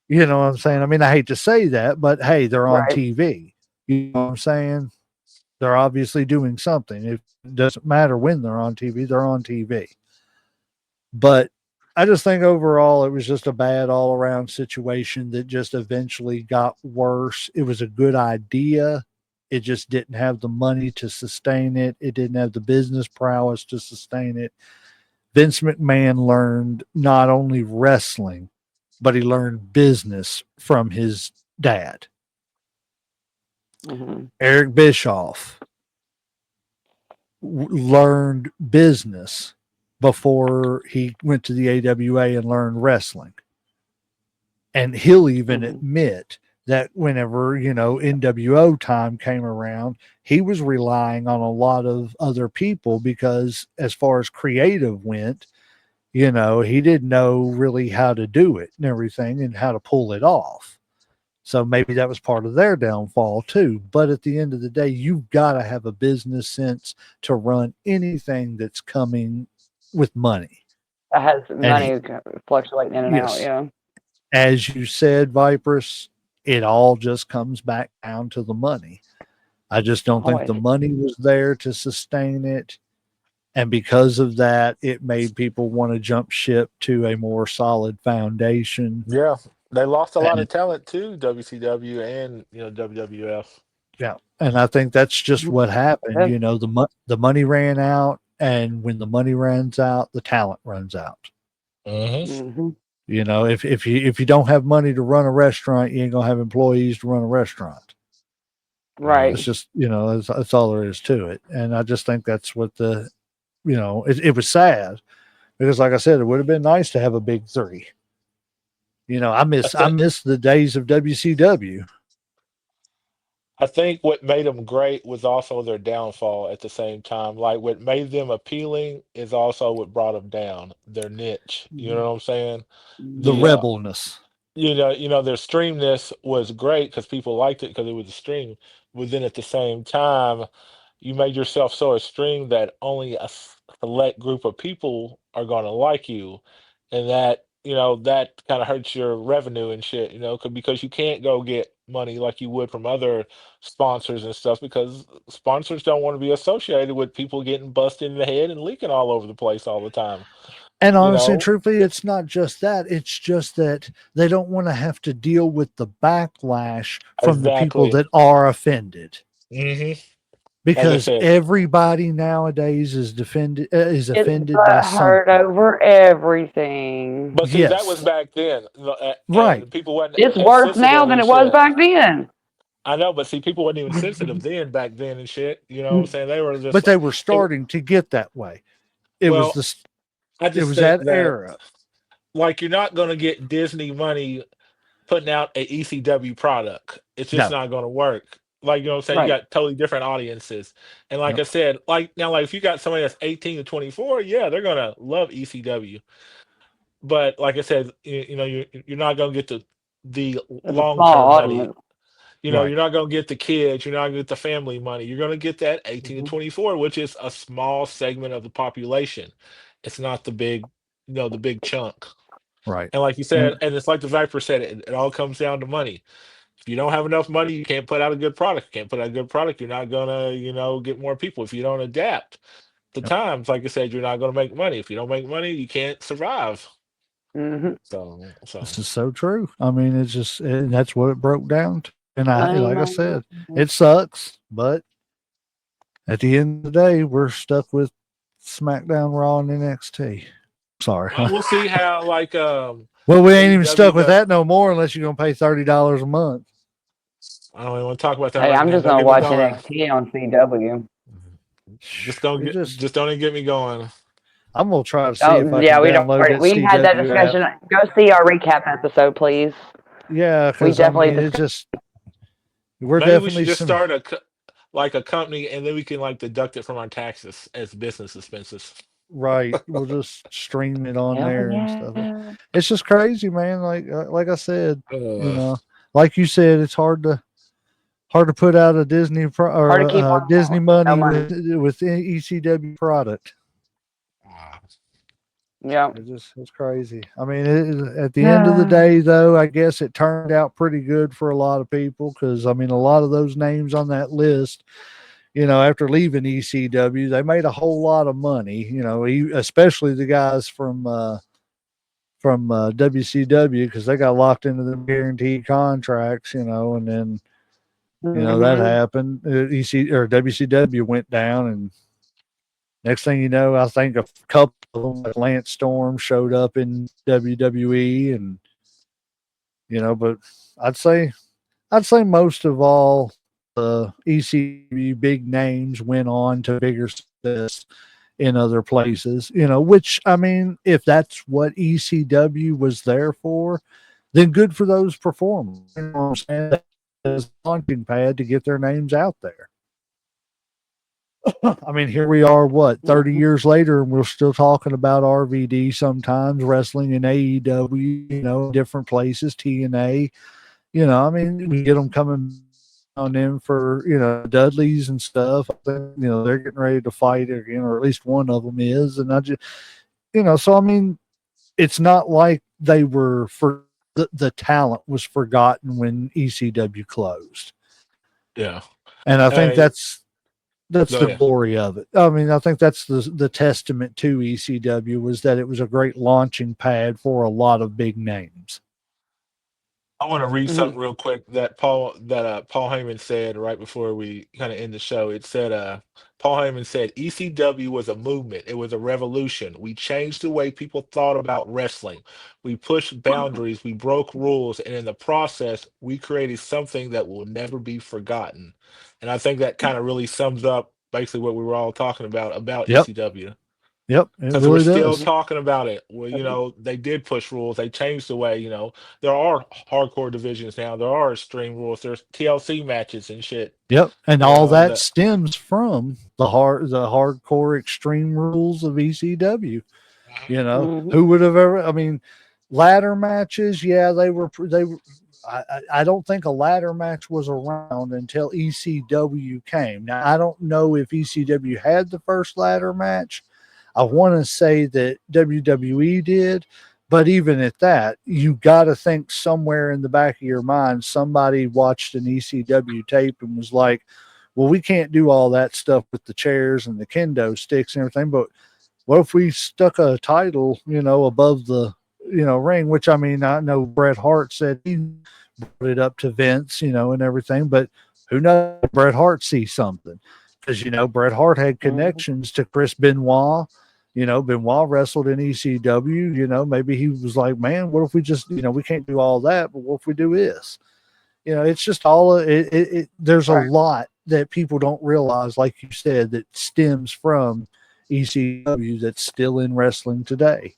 Speaker 1: You know what I'm saying? I mean, I hate to say that, but hey, they're on
Speaker 4: Right.
Speaker 1: TV. You know what I'm saying? They're obviously doing something. It doesn't matter when they're on TV, they're on TV. But I just think overall it was just a bad all around situation that just eventually got worse. It was a good idea. It just didn't have the money to sustain it. It didn't have the business prowess to sustain it. Vince McMahon learned not only wrestling, but he learned business from his dad.
Speaker 4: Mhm.
Speaker 1: Eric Bischoff learned business before he went to the AWA and learned wrestling. And he'll even
Speaker 4: Mhm.
Speaker 1: admit that whenever, NWO time came around, he was relying on a lot of other people because as far as creative went, he didn't know really how to do it and everything and how to pull it off. So maybe that was part of their downfall too. But at the end of the day, you've got to have a business sense to run anything that's coming with money.
Speaker 4: That has
Speaker 1: And
Speaker 4: money fluctuating in and out.
Speaker 1: yes,
Speaker 4: Yeah.
Speaker 1: as you said, Viperous, it all just comes back down to the money. I just don't think the
Speaker 4: Always.
Speaker 1: money was there to sustain it. And because of that, it made people want to jump ship to a more solid foundation.
Speaker 3: Yeah. They lost a lot
Speaker 1: And
Speaker 3: of talent too, WCW and WWF.
Speaker 1: yeah, and I think that's just
Speaker 4: Mhm.
Speaker 1: what happened.
Speaker 4: Good.
Speaker 1: The money ran out, and when the money runs out, the talent runs out.
Speaker 3: Hmm.
Speaker 4: Mhm.
Speaker 1: If you don't have money to run a restaurant, you ain't gonna have employees to run a restaurant.
Speaker 3: Yeah.
Speaker 1: It's
Speaker 4: Right.
Speaker 1: just, that's all there is to it. And I just think that's what it was sad because, like I said, it would have been nice to have a big three. I
Speaker 3: I
Speaker 1: miss I
Speaker 3: think
Speaker 1: miss the days of WCW.
Speaker 3: I think what made them great was also their downfall at the same time. Like what made them appealing is also what brought them down, their niche. You
Speaker 4: Mhm.
Speaker 3: know what I'm saying?
Speaker 1: The
Speaker 3: The
Speaker 4: Mhm.
Speaker 1: rebelness.
Speaker 3: their streamness was great because people liked it because it was a stream. But then at the same time, you made yourself so extreme that only a select group of people are gonna like you, and that kind of hurts your revenue and shit. Because you can't go get money like you would from other sponsors and stuff, because sponsors don't want to be associated with people getting busted in the head and leaking all over the place all the time.
Speaker 1: And
Speaker 3: You
Speaker 1: honestly and
Speaker 3: know,
Speaker 1: truthfully, it's not just that. It's just that they don't want to have to deal with the backlash from the people
Speaker 3: exactly.
Speaker 1: that are offended.
Speaker 3: Hmm. Like I
Speaker 1: Because
Speaker 3: said,
Speaker 1: everybody nowadays is
Speaker 4: It's
Speaker 1: offended by
Speaker 4: but hurt
Speaker 1: something.
Speaker 4: over everything.
Speaker 3: but see, that was
Speaker 1: Yes,
Speaker 3: back then,
Speaker 1: right.
Speaker 3: and people wasn't
Speaker 4: It's
Speaker 3: as
Speaker 4: worse now
Speaker 3: sensitive
Speaker 4: than
Speaker 3: and
Speaker 4: it was
Speaker 3: shit.
Speaker 4: back then.
Speaker 3: I know, but see, people weren't even sensitive then back then and shit. You know what I'm saying? They were just
Speaker 1: But they were
Speaker 3: it,
Speaker 1: starting to get that way. It was
Speaker 3: well.
Speaker 1: this.
Speaker 3: I
Speaker 1: It
Speaker 3: just
Speaker 1: was
Speaker 3: think
Speaker 1: that
Speaker 3: that
Speaker 1: era.
Speaker 3: like you're not going to get Disney money putting out a ECW product. It's just
Speaker 1: No.
Speaker 3: not going to work. Like, you know what I'm saying? You
Speaker 4: Right.
Speaker 3: got totally different audiences. And like
Speaker 1: Yep.
Speaker 3: I said, like now, like if you got somebody that's 18 to 24, yeah, they're going to love ECW. But like I said, you know, you're not going to get the
Speaker 4: It's a
Speaker 3: long
Speaker 4: small
Speaker 3: term money.
Speaker 4: audience.
Speaker 3: You know,
Speaker 1: Right.
Speaker 3: you're not going to get the kids. You're not going to get the family money. You're going to get that 18 to
Speaker 4: Mhm.
Speaker 3: 24, which is a small segment of the population. It's not the big, the big chunk.
Speaker 1: Right.
Speaker 3: And like you said,
Speaker 1: And
Speaker 3: and it's like the Viper said, it all comes down to money. If you don't have enough money, you can't put out a good product. You can't put out a good product, you're not gonna, get more people. If you don't adapt the
Speaker 1: yep,
Speaker 3: times, like I said, you're not gonna make money. If you don't make money, you can't survive.
Speaker 4: Mhm.
Speaker 3: So
Speaker 1: this is so true. I mean, it's just and that's what it broke down to. And like I
Speaker 4: Amen.
Speaker 1: said, it sucks, but at the end of the day, we're stuck with SmackDown, Raw, and NXT. Sorry.
Speaker 3: well, we'll see how
Speaker 1: Well, we ain't even
Speaker 3: AEW
Speaker 1: stuck with
Speaker 3: does.
Speaker 1: that no more unless you're gonna pay $30 a month.
Speaker 3: I don't even want to talk about that
Speaker 4: Hey,
Speaker 3: right
Speaker 4: I'm
Speaker 3: now.
Speaker 4: just
Speaker 3: Don't
Speaker 4: gonna
Speaker 3: get me
Speaker 4: watch
Speaker 3: going.
Speaker 4: NXT on CW.
Speaker 1: It just
Speaker 3: Just don't even get me going.
Speaker 1: I'm gonna try to see if
Speaker 4: Oh
Speaker 1: I
Speaker 4: yeah,
Speaker 1: can
Speaker 4: we don't.
Speaker 1: download that
Speaker 4: We had that
Speaker 1: CW app.
Speaker 4: discussion. Go see our recap episode, please.
Speaker 1: Yeah,
Speaker 4: We
Speaker 1: because I
Speaker 4: definitely
Speaker 1: mean, it
Speaker 4: discussed.
Speaker 1: just we're
Speaker 3: Maybe we
Speaker 1: definitely
Speaker 3: should just
Speaker 1: some
Speaker 3: start like a company, and then we can like deduct it from our taxes as business expenses.
Speaker 1: right. We'll just stream it on
Speaker 4: Hell
Speaker 1: there and stuff.
Speaker 4: yeah.
Speaker 1: It's just crazy, man. Like I said, you
Speaker 3: Uh,
Speaker 1: know, like you said, it's hard to put out a Disney
Speaker 4: Hard
Speaker 1: or
Speaker 4: to keep
Speaker 1: Disney
Speaker 4: on no
Speaker 1: money
Speaker 4: money.
Speaker 1: with ECW product.
Speaker 4: Yeah.
Speaker 1: It's crazy. I mean, at the end of the day, though, I guess it turned out pretty good for a lot of people because I mean, a lot of those names on that list, after leaving ECW, they made a whole lot of money. Especially the guys from WCW because they got locked into the guaranteed contracts. And then that
Speaker 4: Hmm.
Speaker 1: happened. EC or WCW went down, and next thing you know, I think a couple of them, like Lance Storm, showed up in WWE, and but I'd say I'd say most of all the ECW big names went on to bigger success in other places. Which I mean, if that's what ECW was there for, then good for those performers. You know what I'm saying? As a launching pad to get their names out there. I mean, here we are, what, 30
Speaker 4: Hmm.
Speaker 1: years later, and we're still talking about RVD sometimes, wrestling in AEW, different places, TNA. I mean, we get them coming on in for, Dudleys and stuff. I think, they're getting ready to fight again, or at least one of them is. And I just, so I mean, it's not like they were for the talent was forgotten when ECW closed.
Speaker 3: yeah.
Speaker 1: And I think
Speaker 3: Hey,
Speaker 1: that's
Speaker 3: go
Speaker 1: the
Speaker 3: ahead.
Speaker 1: glory of it. I mean, I think that's the testament to ECW was that it was a great launching pad for a lot of big names.
Speaker 3: I want to read
Speaker 4: Hmm.
Speaker 3: something real quick that Paul Heyman said right before we kind of end the show. It said Paul Heyman said ECW was a movement. It was a revolution. We changed the way people thought about wrestling. We pushed boundaries, we broke rules, and in the process, we created something that will never be forgotten. And I think that kind of really sums up basically what we were all talking about
Speaker 1: Yep.
Speaker 3: ECW.
Speaker 1: Yep. It
Speaker 3: Because we're
Speaker 1: really
Speaker 3: still
Speaker 1: does.
Speaker 3: talking about it. Well, they did push rules. They changed the way, there are hardcore divisions now. There are extreme rules. There's TLC matches and shit.
Speaker 1: Yep. And
Speaker 3: You
Speaker 1: all
Speaker 3: know
Speaker 1: that
Speaker 3: that.
Speaker 1: stems from the hardcore extreme rules of ECW.
Speaker 4: Hmm.
Speaker 1: Who would have ever, I mean, ladder matches, yeah, they were, I don't think a ladder match was around until ECW came. Now, I don't know if ECW had the first ladder match. I want to say that WWE did, But even at that, you got to think somewhere in the back of your mind, somebody watched an ECW tape and was like, well, we can't do all that stuff with the chairs and the kendo sticks and everything, but what if we stuck a title, above the, ring, which I mean, I know Bret Hart said he brought it up to Vince, and everything, but who knows? Bret Hart sees something because, Bret Hart had connections to Chris Benoit. Benoit wrestled in ECW. Maybe he was like, man, what if we just, we can't do all that, but what if we do this? It's just all there's a lot that people don't realize, like you said, that stems from ECW that's still in wrestling today.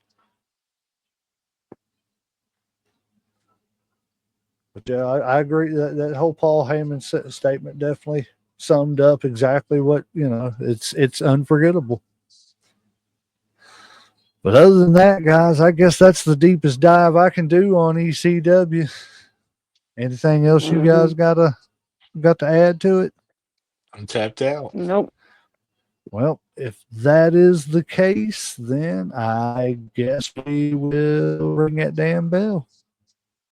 Speaker 1: But yeah, I agree that whole Paul Heyman statement definitely summed up exactly what, it's unforgettable. But other than that, guys, I guess that's the deepest dive I can do on ECW. Anything else you guys got to add to it?
Speaker 3: I'm tapped out.
Speaker 4: Nope.
Speaker 1: Well, if that is the case, then I guess we will ring that damn bell.